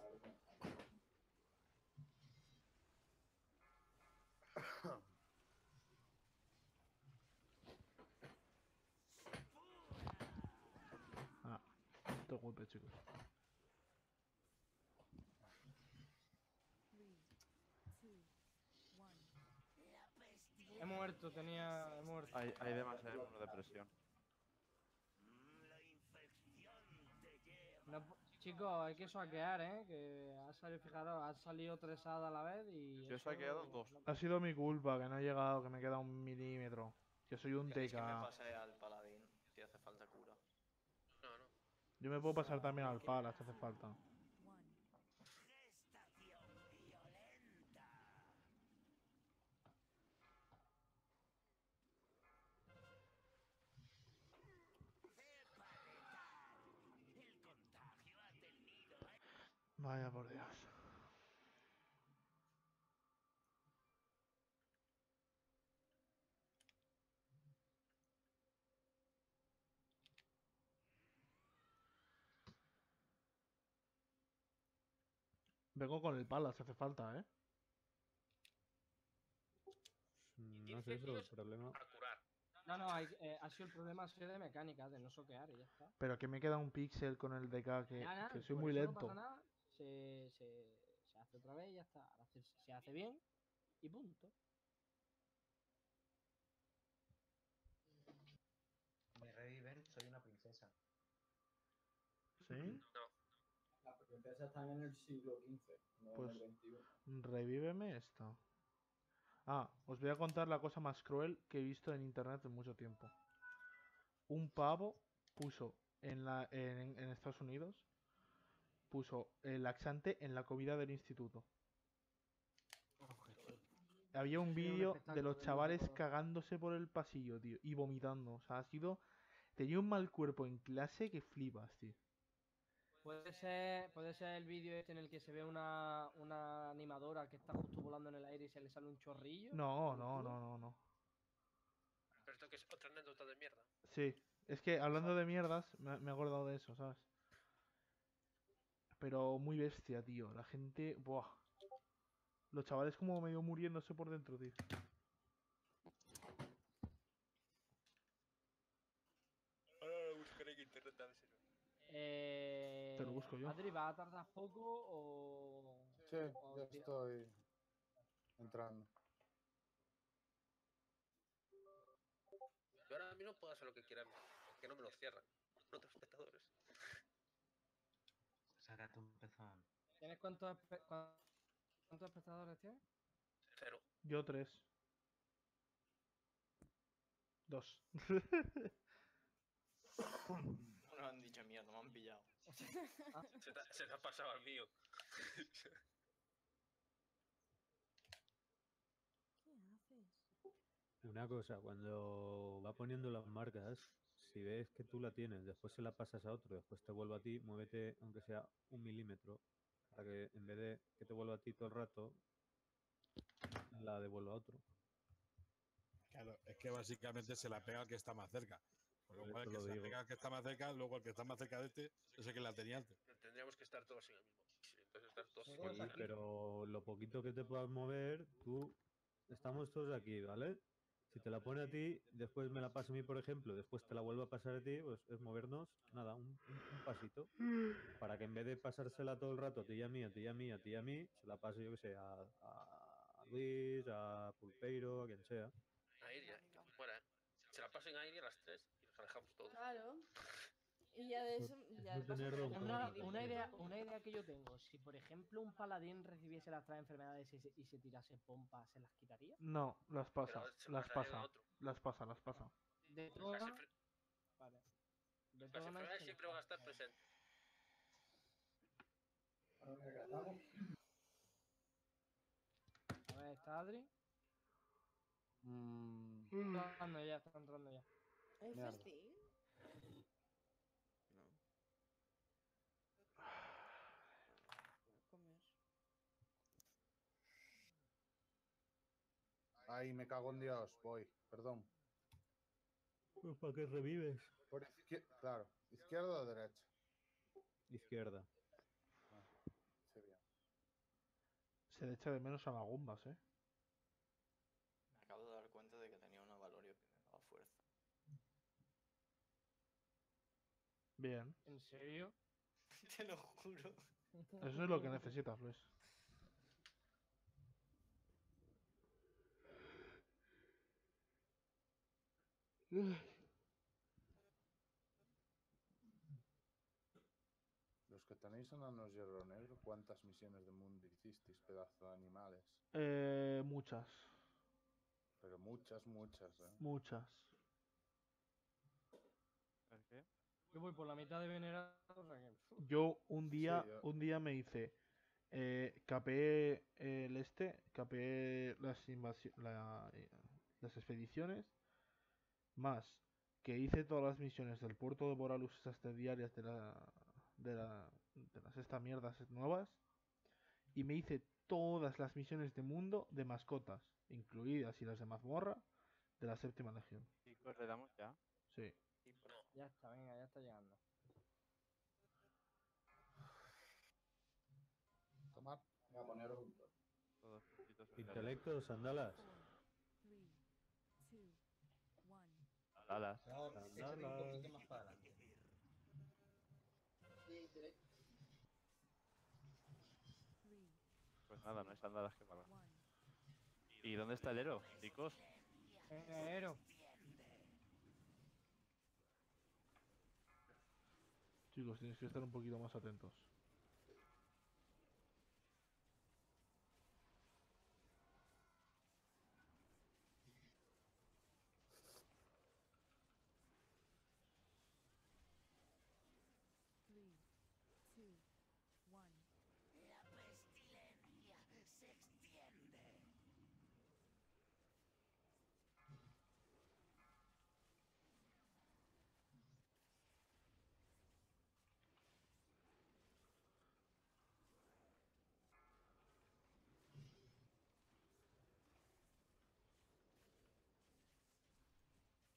Ah. Esto es golpe, chicos. 3, 2, 1. He muerto, he muerto. Hay demasiado uno de presión. No, chicos, hay que saquear, que ha salido, fijaros, ha salido 3 hadas a la vez y... Yo he eso saqueado 2. Ha sido mi culpa que no he llegado, que me queda 1 milímetro. Que soy un ¿Queréis que me TK. pase al paladín si hace falta cura? No, no. Yo me puedo pasar también al pala si hace falta. Vaya por Dios. Vengo con el pala si hace falta, ¿eh? No sé eso, el problema. No, ha sido el problema, ha sido de mecánica, de no soquear y ya está. Pero que me queda un píxel con el DK que soy por muy eso lento. No pasa nada, se hace otra vez y ya está. Ahora se hace bien y punto. Me reviven, soy una princesa. ¿Sí? No. Las princesas están en el siglo XV, no Pues en el XXI. revíveme esta. Ah, os voy a contar la cosa más cruel que he visto en internet en mucho tiempo. Un pavo puso en Estados Unidos, puso el laxante en la comida del instituto. Había un vídeo de los chavales cagándose por el pasillo, tío, y vomitando. O sea, ha sido... Tenía un mal cuerpo en clase que flipas, tío. Puede ser el vídeo este en el que se ve una animadora que está justo volando en el aire y se le sale un chorrillo. No, por el no, culo. no, no, no. Pero esto que es otra anécdota de mierda. Sí, es que hablando de mierdas, me he acordado de eso, ¿sabes? Pero muy bestia, tío. La gente... Buah. Los chavales como medio muriéndose por dentro, tío. Ahora lo buscaré en internet a ver si no. Te lo busco yo. Adri, ¿va a tardar poco o...? Sí, ya estoy entrando. Yo ahora mismo puedo hacer lo que quiera, que no me lo cierran. Otros espectadores. Sácate un pezón. ¿Tienes cuántos espectadores tienes? 0. Yo 3. 2. No han dicho mierda, me han pillado. Se te ha pasado al mío. ¿Qué haces? Una cosa, cuando va poniendo las marcas, si ves que tú la tienes, después se la pasas a otro, después te vuelve a ti, muévete aunque sea 1 milímetro, para que en vez de que te vuelva a ti todo el rato, la devuelva a otro. Claro, es que básicamente se la pega al que está más cerca. Porque Por el eso que lo se la digo. pega al que está más cerca, luego el que está más cerca de este es el que la tenía antes. Tendríamos que estar todos en el mismo pixel. Entonces estar todos Sí, igual. pero lo poquito que te puedas mover, tú... Estamos todos aquí, ¿vale? Si te la pone a ti, después me la pasa a mí, por ejemplo, después te la vuelvo a pasar a ti, pues es movernos, nada, un pasito. Para que en vez de pasársela todo el rato a ti y a mí, a ti y a mí, a ti y a mí, se la pase, yo que sé, a Luis, a Pulpeiro, a quien sea. A Iria, que te muera, ¿eh? Se la pasen a Iria a las 3 y nos alejamos todos. Claro. Y ya de eso. Ya no tener don Una idea que yo tengo. Si, por ejemplo, un paladín recibiese las 3 enfermedades y se tirase pompa, ¿se las quitaría? No, las pasa. Pero se Las pasarían a pasa. otro. Las pasa, las pasa. De Las, todas... enfer- Vale. De las todas maneras, enfermedades siempre van a estar presentes. A ver, ¿está Adri? Está entrando ya, está entrando ya. ¿Hay Mierda. festín? No. Comer. Ay, me cago en Dios, voy, perdón. Pues para que revives. Por claro, ¿izquierda o derecha? Izquierda. Sí, bien. Se le echa de menos a Magumbas, ¿eh? Me acabo de dar cuenta de que tenía una Valorio que me daba fuerza. Bien. ¿En serio? Te lo juro. Eso es lo que necesitas, Luis. Los que tenéis enanos hierro negro, ¿cuántas misiones de mundo hicisteis, pedazo de animales? Muchas. Pero muchas, muchas, ¿eh? Muchas. ¿El qué? Yo voy por la mitad de venerado, o sea que... Yo un Sí, día, yo- un día me hice. Capeé capeé las expediciones, más que hice todas las misiones del puerto de Boralus esas diarias de las estas mierdas nuevas, y me hice todas las misiones de mundo de mascotas, incluidas y las de mazmorra, de la séptima legión. Chicos, le damos ya. Sí. Ya está, venga, ya está llegando. Tomar. Venga, poneros juntos. Todos juntitos en Intelecto, sandalas. 3, 2, 1. Alas. No, échate un poquito más para adelante. Sí, intelecto. 3, Pues nada, no hay sandalas que valgan. ¿Y dónde está el héroe, chicos? Enero. Chicos, tienes que estar un poquito más atentos. Three, two, one. La pestilencia se extiende.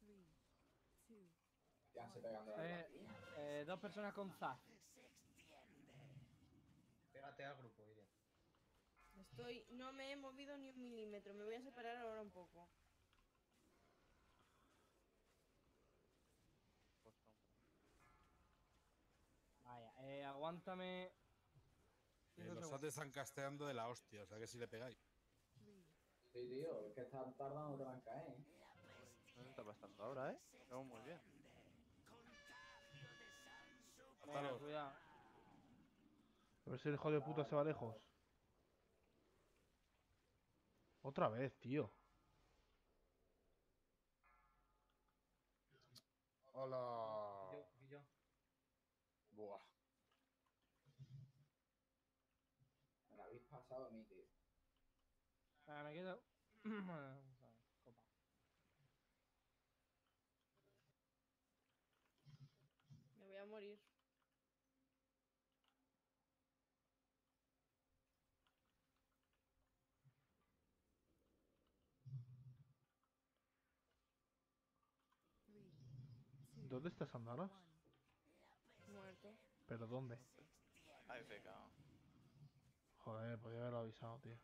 Three, two, Ya se pegando la Dos personas con Zaz. Pégate al grupo, Irian. No me he movido ni un milímetro. Me voy a separar ahora un poco. Vaya, aguántame. Los SAT están casteando de la hostia, o sea que si le pegáis. Sí, tío, es que están tardando te van a caer, ¿eh? No está pasando ahora, ¿eh? Vamos muy bien. Venga, cuidado. A ver si el hijo de puta se va lejos. Otra vez, tío. Hola. Yo. Buah. Me la habéis pasado a mí, tío. Me quedo. Copa. Me voy a morir. ¿Dónde está Sandalas? Muerto. ¿Pero dónde? AFK. Joder, podría haberlo avisado, tío.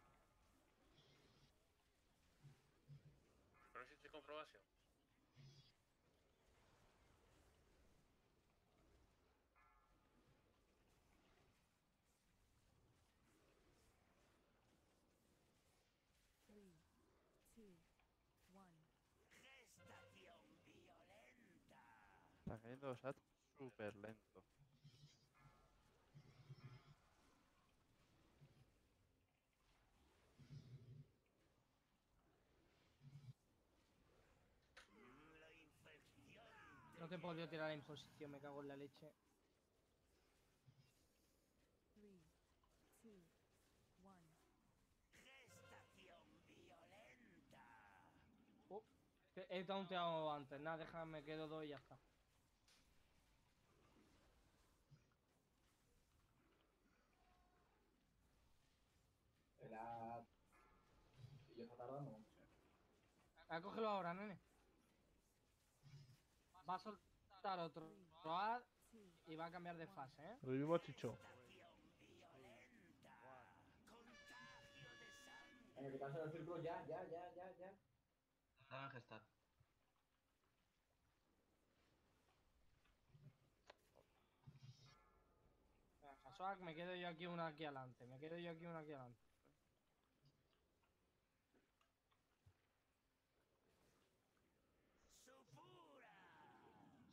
Pero no existe comprobación. Three, two, one. Gestación violenta. Está cayendo SAT súper lento. No te he podido tirar la imposición, me cago en la leche. Three, two, one. Gestación violenta. He taunteado antes, nada, déjame, quedo dos y ya está. Era... Y yo está tardando mucho. Cógelo ahora, nene. Va a soltar otro ad y va a cambiar de fase, ¿eh? Revivo a Chicho. Venga, quitarse del círculo ya. Van a gestar. Swag, me quedo yo aquí una aquí adelante. Me quedo yo aquí una aquí adelante.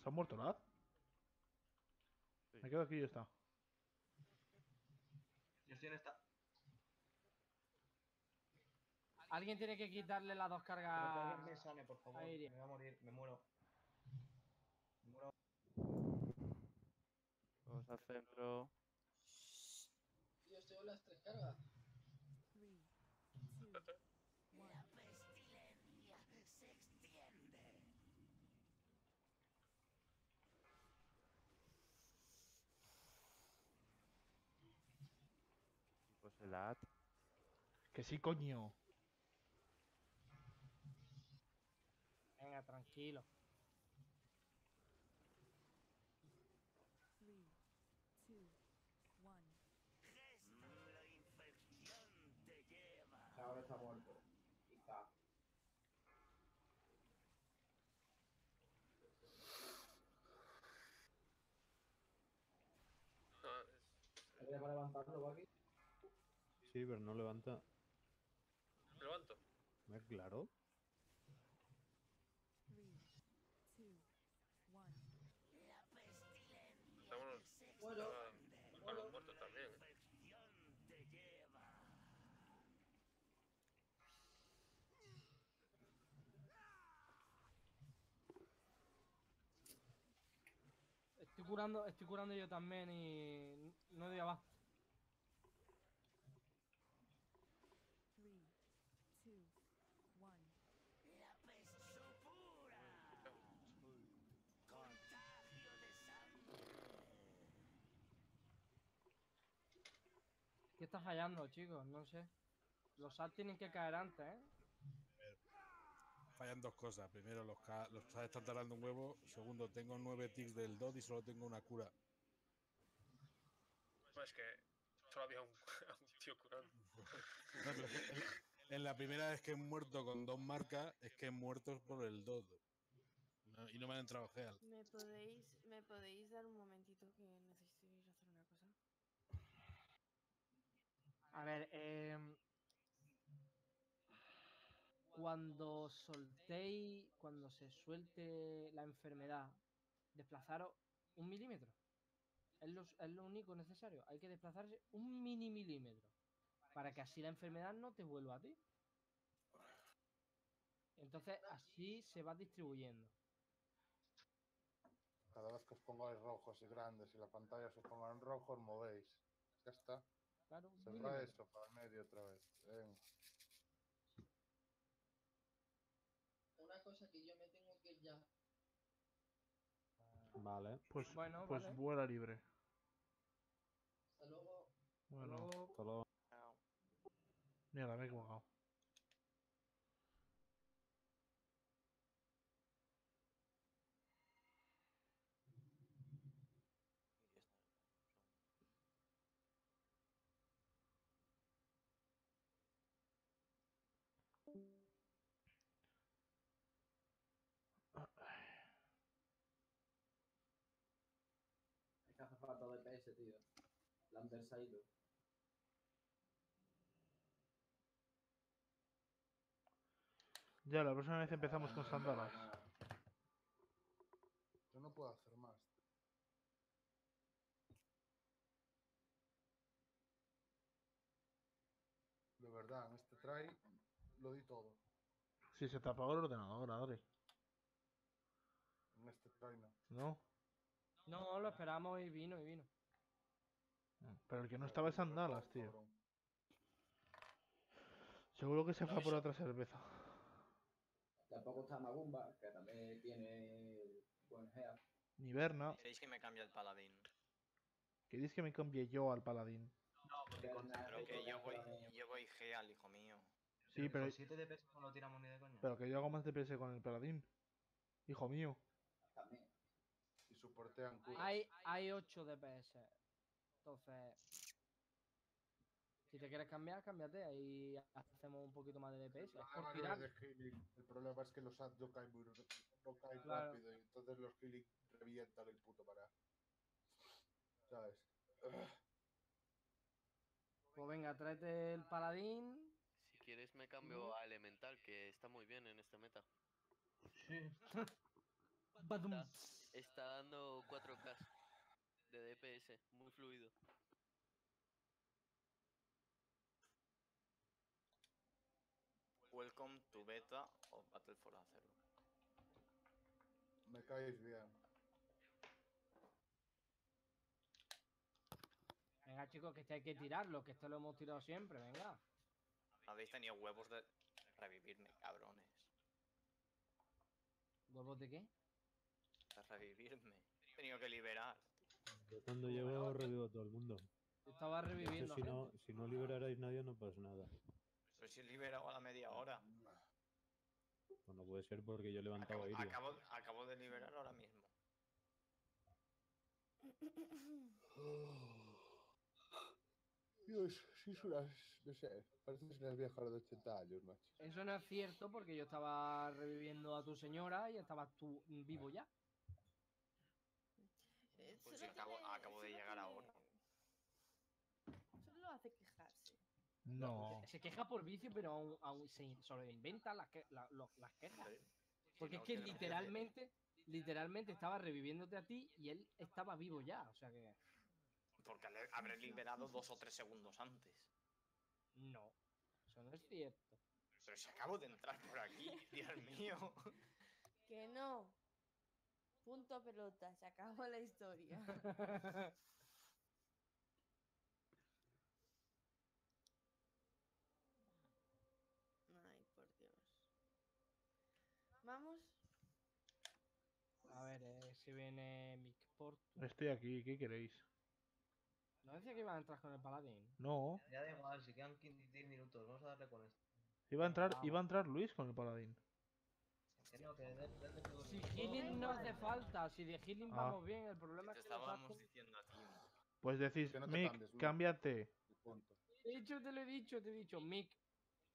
¿Se ha muerto Lad? Sí. Me quedo aquí y ya está. Yo estoy en esta. Alguien tiene que quitarle las dos Pero que cargas alguien me sane, por favor. aéreas. Me voy a morir, me muero. Me muero. Vamos al centro. Yo estoy en las 3 cargas. 3, 2, 1. Pues el AT. Que sí, coño. Venga, tranquilo. 3, 2, 1. Ahora está muerto. Quizá. ¿Habría para levantarlo, Bucky? Sí, pero no levanta. Levanto. Claro. 3, 2, 1. Estamos Bueno, a los muertos también. Estoy curando yo también y no doy abasto. 3, 2, 1. ¿Qué está fallando, chicos? No sé. Los SAT tienen que caer antes, ¿eh? Fallan dos cosas. Primero, los SAT están tardando un huevo. Segundo, tengo 9 ticks del DOT y solo tengo una cura. No, es que solo había un, a un tío curando. No, pero es que en la primera vez que he muerto con 2 marcas, es que he muerto por el DOT. Y no me han entrado Heal. ¿Me podéis dar un momentito que necesito ir a hacer una cosa? A ver, cuando cuando se suelte la enfermedad, desplazaros 1 milímetro. Es lo único necesario. Hay que desplazarse 1 mini milímetro. Para que así la enfermedad no te vuelva a ti. Entonces así se va distribuyendo. Cada vez que os pongáis rojos y grandes y la pantalla se os ponga en rojo, os movéis. Ya está. Claro, Se va milímetro. eso para el medio otra vez. Venga. una cosa que yo me tengo que ir ya. Vale. Pues, Bueno, pues vale. vuela libre. Hasta luego. Bueno. Hasta luego. Mierda, me he equivocado. Es que hace falta DPS, tío. Lander se ha ido. Ya, la próxima vez empezamos con sandalas. Yo no puedo hacer más. De verdad, en este try lo di todo. Si se te apagó el ordenador, Adri. En este try no. ¿No? No, lo esperamos y vino, y vino. Pero el que no estaba es sandalas, tío. Cabrón. Seguro que se fue a por otra cerveza. Tampoco está Magumba, que también tiene buen heal. Ni Berna. ¿Queréis que me cambie el paladín? ¿Queréis que me cambie yo al paladín? No, porque con, Pero que yo voy Geal, hijo mío. Sí, pero, con 7 DPS no lo tiramos ni de coña. pero que yo hago más DPS con el paladín. Hijo mío. También. Y soportean curas. Hay 8 DPS. Entonces, si te quieres cambiar, cámbiate. Ahí hacemos un poquito más de DPS. Es por tirar. El problema es que los ads no caen, no caen Claro. rápido y entonces los healing revientan el puto para. ¿Sabes? venga, tráete el paladín. Si quieres me cambio a elemental, que está muy bien en este meta. Sí. Está dando 4K de DPS, muy fluido. Welcome to beta of Battle for Azeroth. Me caéis bien. Venga, chicos, que este hay que tirarlo, que esto lo hemos tirado siempre, venga. No habéis tenido huevos de revivirme, cabrones. ¿Huevos de qué? De revivirme. He tenido que liberar. Yo cuando llego revivo a todo el mundo. Estaba De hecho, reviviendo si no liberarais nadie no pasa nada. Pero si he liberado a la media hora. Pues no puede ser porque yo he levantado a Iria. Acabo de liberar ahora mismo. Dios, sí es unas... No sé, pareces una vieja de 80 años, macho. Eso no es cierto porque yo estaba reviviendo a tu señora y estabas tú vivo ya. Pues sí, acabo de llegar ahora. Solo hace quejarse. No. Se queja por vicio, pero aún solo inventa las quejas. Porque no, es que que no. literalmente estaba reviviéndote a ti y él estaba vivo ya, o sea que... Porque habré liberado 2 o 3 segundos antes. No, eso no es cierto. Pero si acabo de entrar por aquí, Dios mío. Que no. Punto pelota, se acabó la historia. Ay, por Dios. Vamos. A ver, si viene Mick Portu. Estoy aquí, ¿qué queréis? ¿No decía que iba a entrar con el paladín? No. Ya da igual, si quedan 10 minutos, vamos a darle con esto. Iba a entrar Luis con el paladín. Que no, que denle todo Si healing no hace falta, si de healing Ah. vamos bien, el problema Te es que los estábamos actos... diciendo a ti. Pues decís, Que no te Mick, cambies, Luis. cámbiate. De hecho, te lo he dicho, Mick,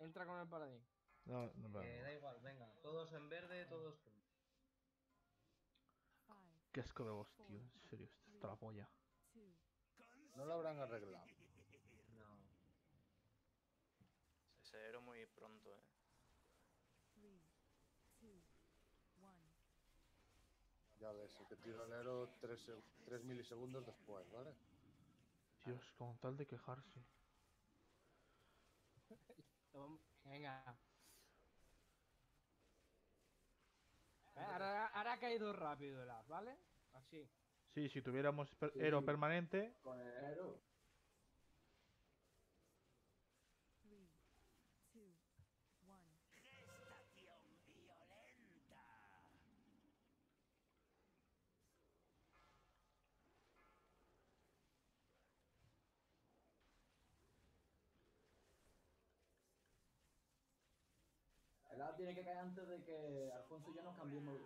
entra con el paladín. No, no, no. Da igual, venga, todos en verde, todos... Qué asco de voz, tío. En serio, esto está la polla. No lo habrán arreglado. No. Se era muy pronto, 3, 2, 1. Ya ves, el que tira el héroe 3 milisegundos después, ¿vale? Dios, con tal de quejarse. Venga. Ahora ha caído rápido el as, ¿vale? Así. Sí, si tuviéramos Sí. héroe permanente. Con el héroe. 3, 2, 1. El lado tiene que caer antes de que Alfonso y yo nos cambiemos.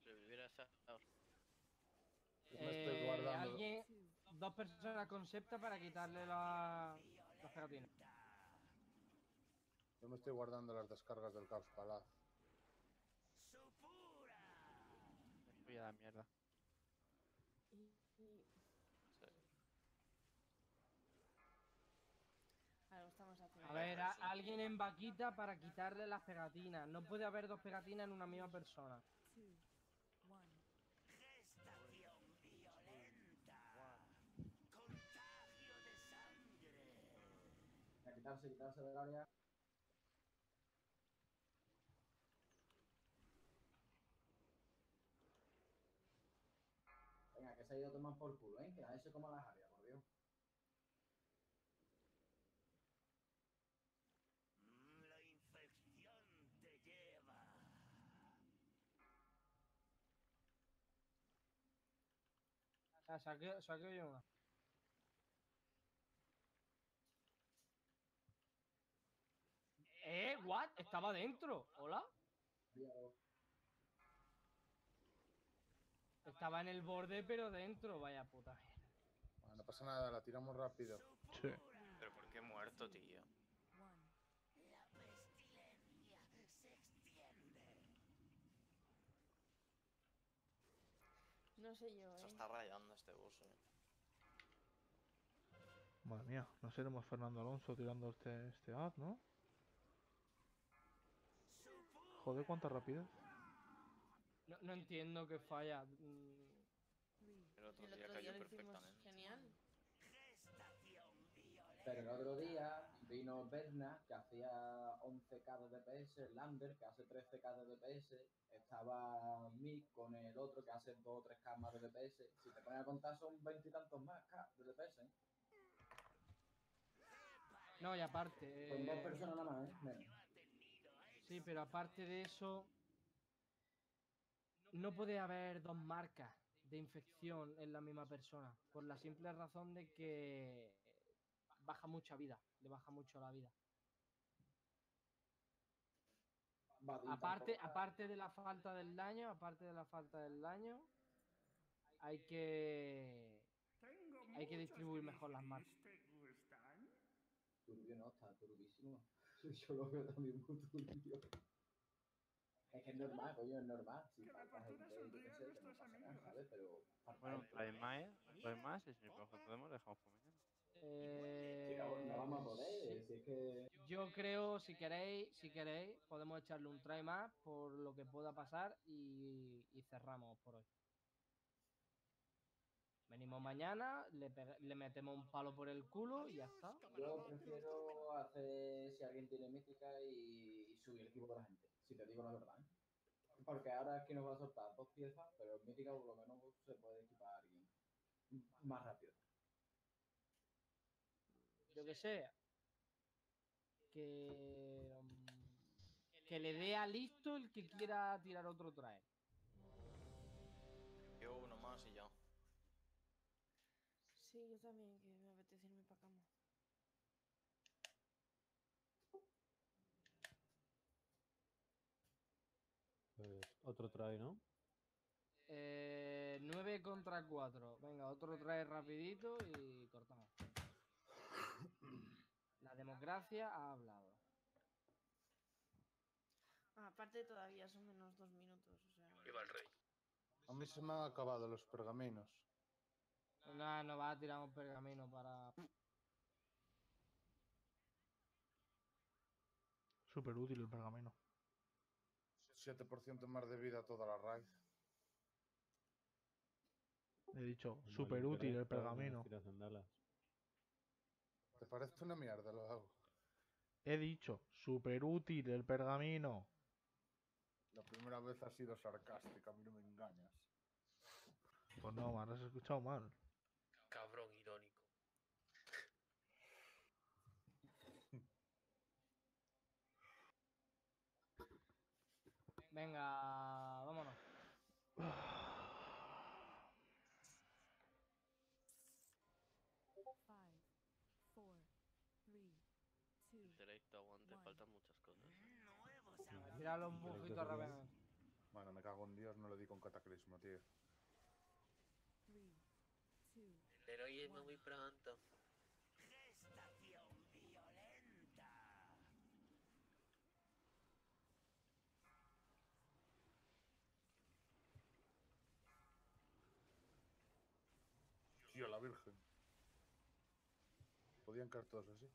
Revivir a Saur. Yo me estoy guardando. Alguien, 2 personas con septa para quitarle las pegatinas. Yo me estoy guardando las descargas del Caos Palaz. Voy a la mierda. Algo estamos haciendo. A ver, alguien en vaquita para quitarle las pegatinas. No puede haber 2 pegatinas en una misma persona. 2, 1. Quitarse del área. Venga, que se ha ido a tomar por culo, ¿eh? Que nadie se coma las áreas, por Dios. La infección te lleva. Saqueo yo una. ¿What? Estaba dentro. ¿Hola? Estaba en el borde, pero dentro. Vaya puta mierda. Bueno, no pasa nada, la tiramos rápido. Sí. Pero ¿por qué he muerto, tío? La pestilencia se extiende. No sé yo, Se está rayando este bus, Madre mía, no seremos Fernando Alonso tirando este ad, ¿no? Joder, cuánta rapidez. No entiendo qué falla. El otro El día otro cayó día lo hicimos perfectamente. genial. Pero el otro día vino Berna, que hacía 11k de DPS, Lander, que hace 13k de DPS, estaba Mick con el otro que hace 2 o 3k más de DPS. Si te pones a contar son 20 y tantos más k de DPS. No, y aparte. Con 2 personas nada más, menos. Sí, pero aparte de eso, no puede haber 2 marcas de infección en la misma persona, por la simple razón de que baja mucha vida, le baja mucho la vida. Aparte de la falta del daño, hay que distribuir mejor las marcas. Turbio no, está turbísimo. Yo lo veo también muy turbio. Es que es normal, coño, es normal. Si falta gente, yo qué sé, que no pasa nada, ¿sabes? Pero... Bueno, un try más y si no podemos dejamos por mañana. Sí, no vamos a poder, si es que... Yo creo, si queréis, podemos echarle un try más por lo que pueda pasar y cerramos por hoy. Venimos mañana, le metemos un palo por el culo y ya está. Yo prefiero hacer, si alguien tiene mítica y subir el equipo de la gente, si te digo la verdad, ¿eh? Porque ahora es que nos va a soltar 2 piezas, pero en mítica por lo menos se puede equipar a alguien más rápido. Yo que sé, que le dé a listo el que quiera tirar otro try. Yo uno más y ya. Sí, yo también, que me apetece irme para cama. Pues otro try, ¿no? 9 contra 4. Venga, otro try rapidito y cortamos. La democracia ha hablado. Aparte todavía son menos 2 minutos, o sea... Viva el rey. A mí se me han acabado los pergaminos. Nada, no va a tirar un pergamino para... Súper útil el pergamino. 7% más de vida a toda la raid. He dicho, Como súper el útil el Internet, todas las pergamino. tiras en Dallas. ¿Te parece una mierda? Lo hago. He dicho, súper útil el pergamino. La primera vez ha sido sarcástica, a mí no me engañas. Pues no, man, has escuchado mal. Cabrón irónico. Venga, vámonos. Directo, aguante, faltan muchas cosas. Tíralo un poquito rápido. Bueno, me cago en Dios, no lo di con cataclismo, tío. El heroísmo muy pronto. Tío, la virgen. Podían caer todos así.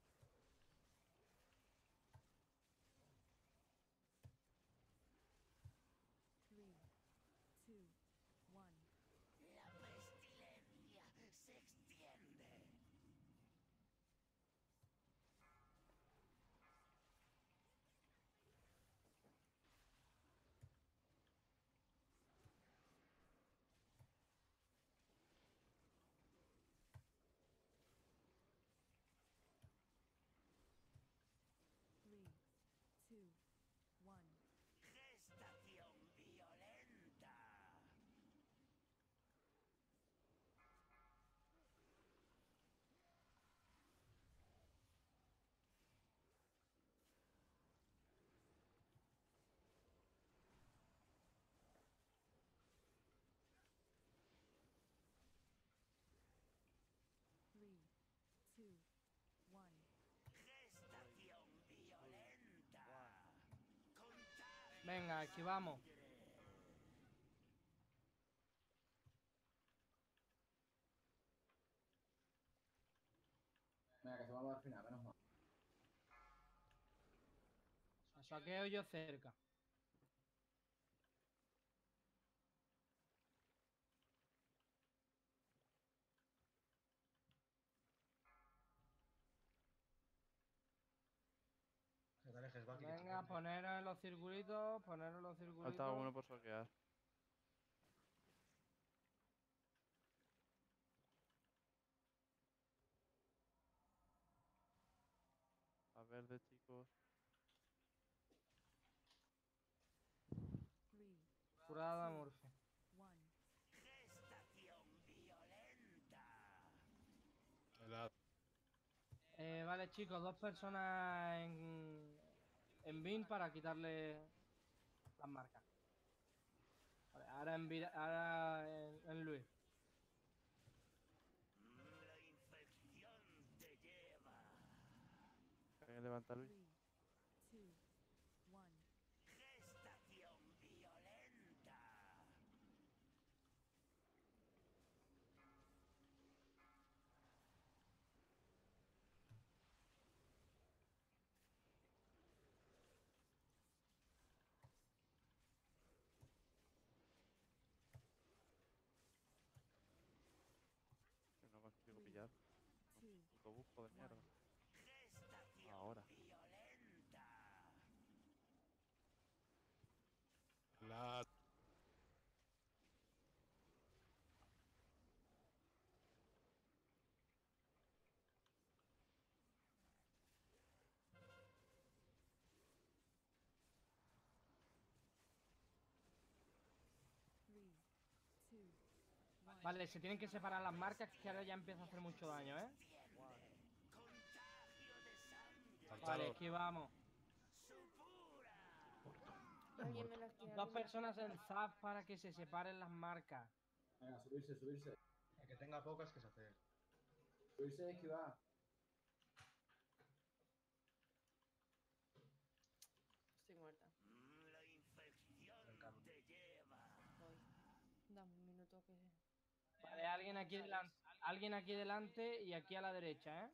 Venga, esquivamos. vamos al final, menos mal. Saqueo yo cerca. Que te alejes, Baki, que Venga, poneros en los circulitos, poneros en los circulitos. Falta uno por soquear. A verde, chicos. 3, Curada Murphy. 1. Vale, chicos, 2 personas en bin para quitarle las marcas. Vale, ahora en Luis. ¿Alguien levanta Luis? 3, 2, 1. Que no consigo pillar. Un puto bufo de mierda. Ahora. La... Vale, se tienen que separar las marcas que ahora ya empieza a hacer mucho daño, ¿eh? Vale, esquivamos. Alguien me las tira. 2 personas en zap para que se separen las marcas. Venga, subirse, subirse. El que tenga pocas que se hace. Subirse y esquivar. Estoy muerta. Voy. Dame un minuto que... Vale, alguien aquí delante y aquí a la derecha, ¿eh?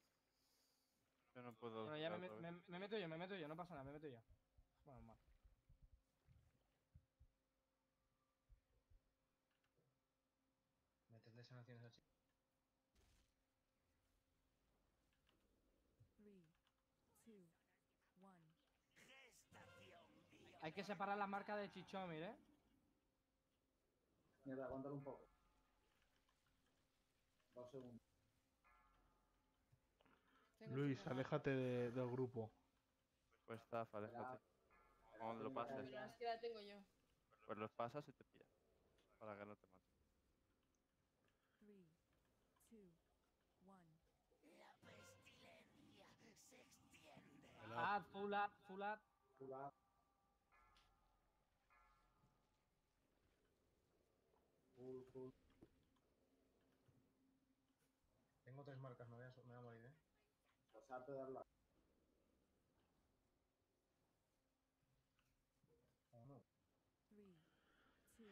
Yo no puedo. Bueno, ya otra vez. me meto yo, no pasa nada, me meto yo. Bueno, mal. Metes de sanaciones así. 3, 2, 1. Hay que separar las marcas de Chichomir, ¿eh? Mierda, aguántalo un poco. 2 segundos. Luis, aléjate del grupo. Pues está, aléjate. Cuando lo pases. Pero es que la tengo yo. Pues los pasas y te pillas. Para que no te maten. 3, 2, 1. Full up. Full up. Full. Tengo 3 marcas, me voy a morir, ¿eh? Pasarte de hablar. ¿O no? 3, 2,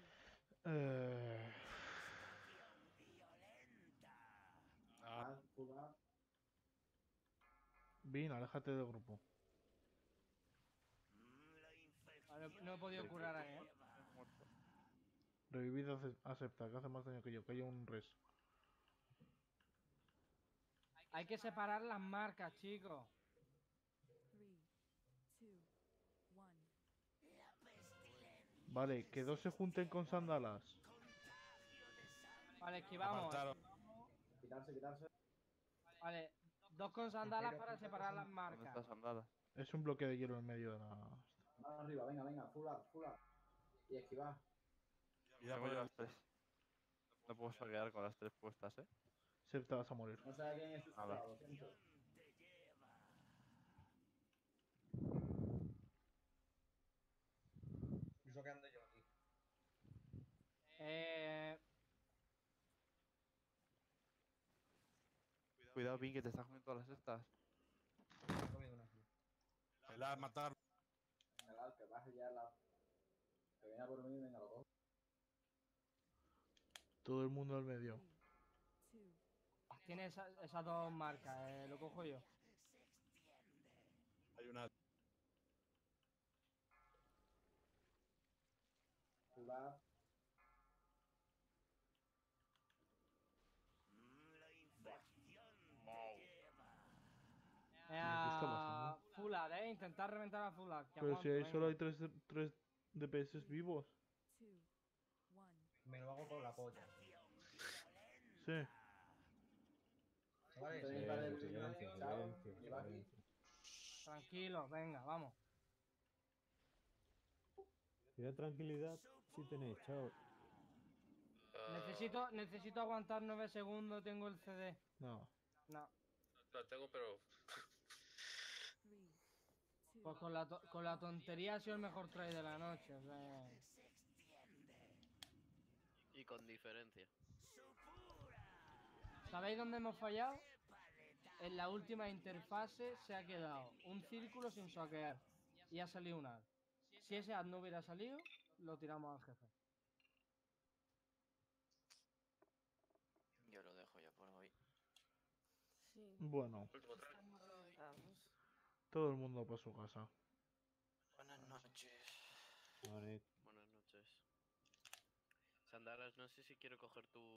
Full up. Bin, aléjate del grupo. Vale, no he podido curar ahí, ¿eh? Revivid acepta, que hace más daño que yo, que haya un res. Hay que separar las marcas, chicos. 3, 2, 1. Vale, que 2 se junten con sandalas. Vale, esquivamos. Apartaron. Quitarse. Vale, 2 con sandalas para separar las ¿Dónde marcas. estás, sandalas? Es un bloque de hielo en medio de la... Más arriba, venga, full up. Y esquivar. Tengo yo las 3. No puedo soquear con las 3 puestas, ¿eh? Se te vas a morir. No sé a quién es A ver. lo siento. Incluso que ando yo aquí. Cuidado, Vin, que te estás comiendo todas las estas. He comido una aquí. Pelar, matar. Venga, que baje ya la... Que venga por mí, venga, lo cojo. Todo el mundo al medio. Tiene esas 2 marcas, lo cojo yo. Hay una. Fular. ¿Qué está pasando? Fular, intentar reventar a Fular. Que Pero si aguante, ahí solo hay venga. 3 DPS vivos. Me lo hago con la polla. Sí. Chavales, Tranquilo, venga, vamos. Queda tranquilidad si tenéis, chao. Necesito aguantar 9 segundos, tengo el CD. No. No. La tengo, pero. Pues con la tontería ha sido el mejor try de la noche, o sea. Y con diferencia. ¿Sabéis dónde hemos fallado? En la última interfase se ha quedado un círculo sin soquear y ha salido un ad. Si ese ad no hubiera salido, lo tiramos al jefe. Yo lo dejo ya por hoy. Sí. Bueno. Estamos reventados. Todo el mundo para su casa. Buenas noches. Buenas noches. Sandalas, no sé si quiero coger tu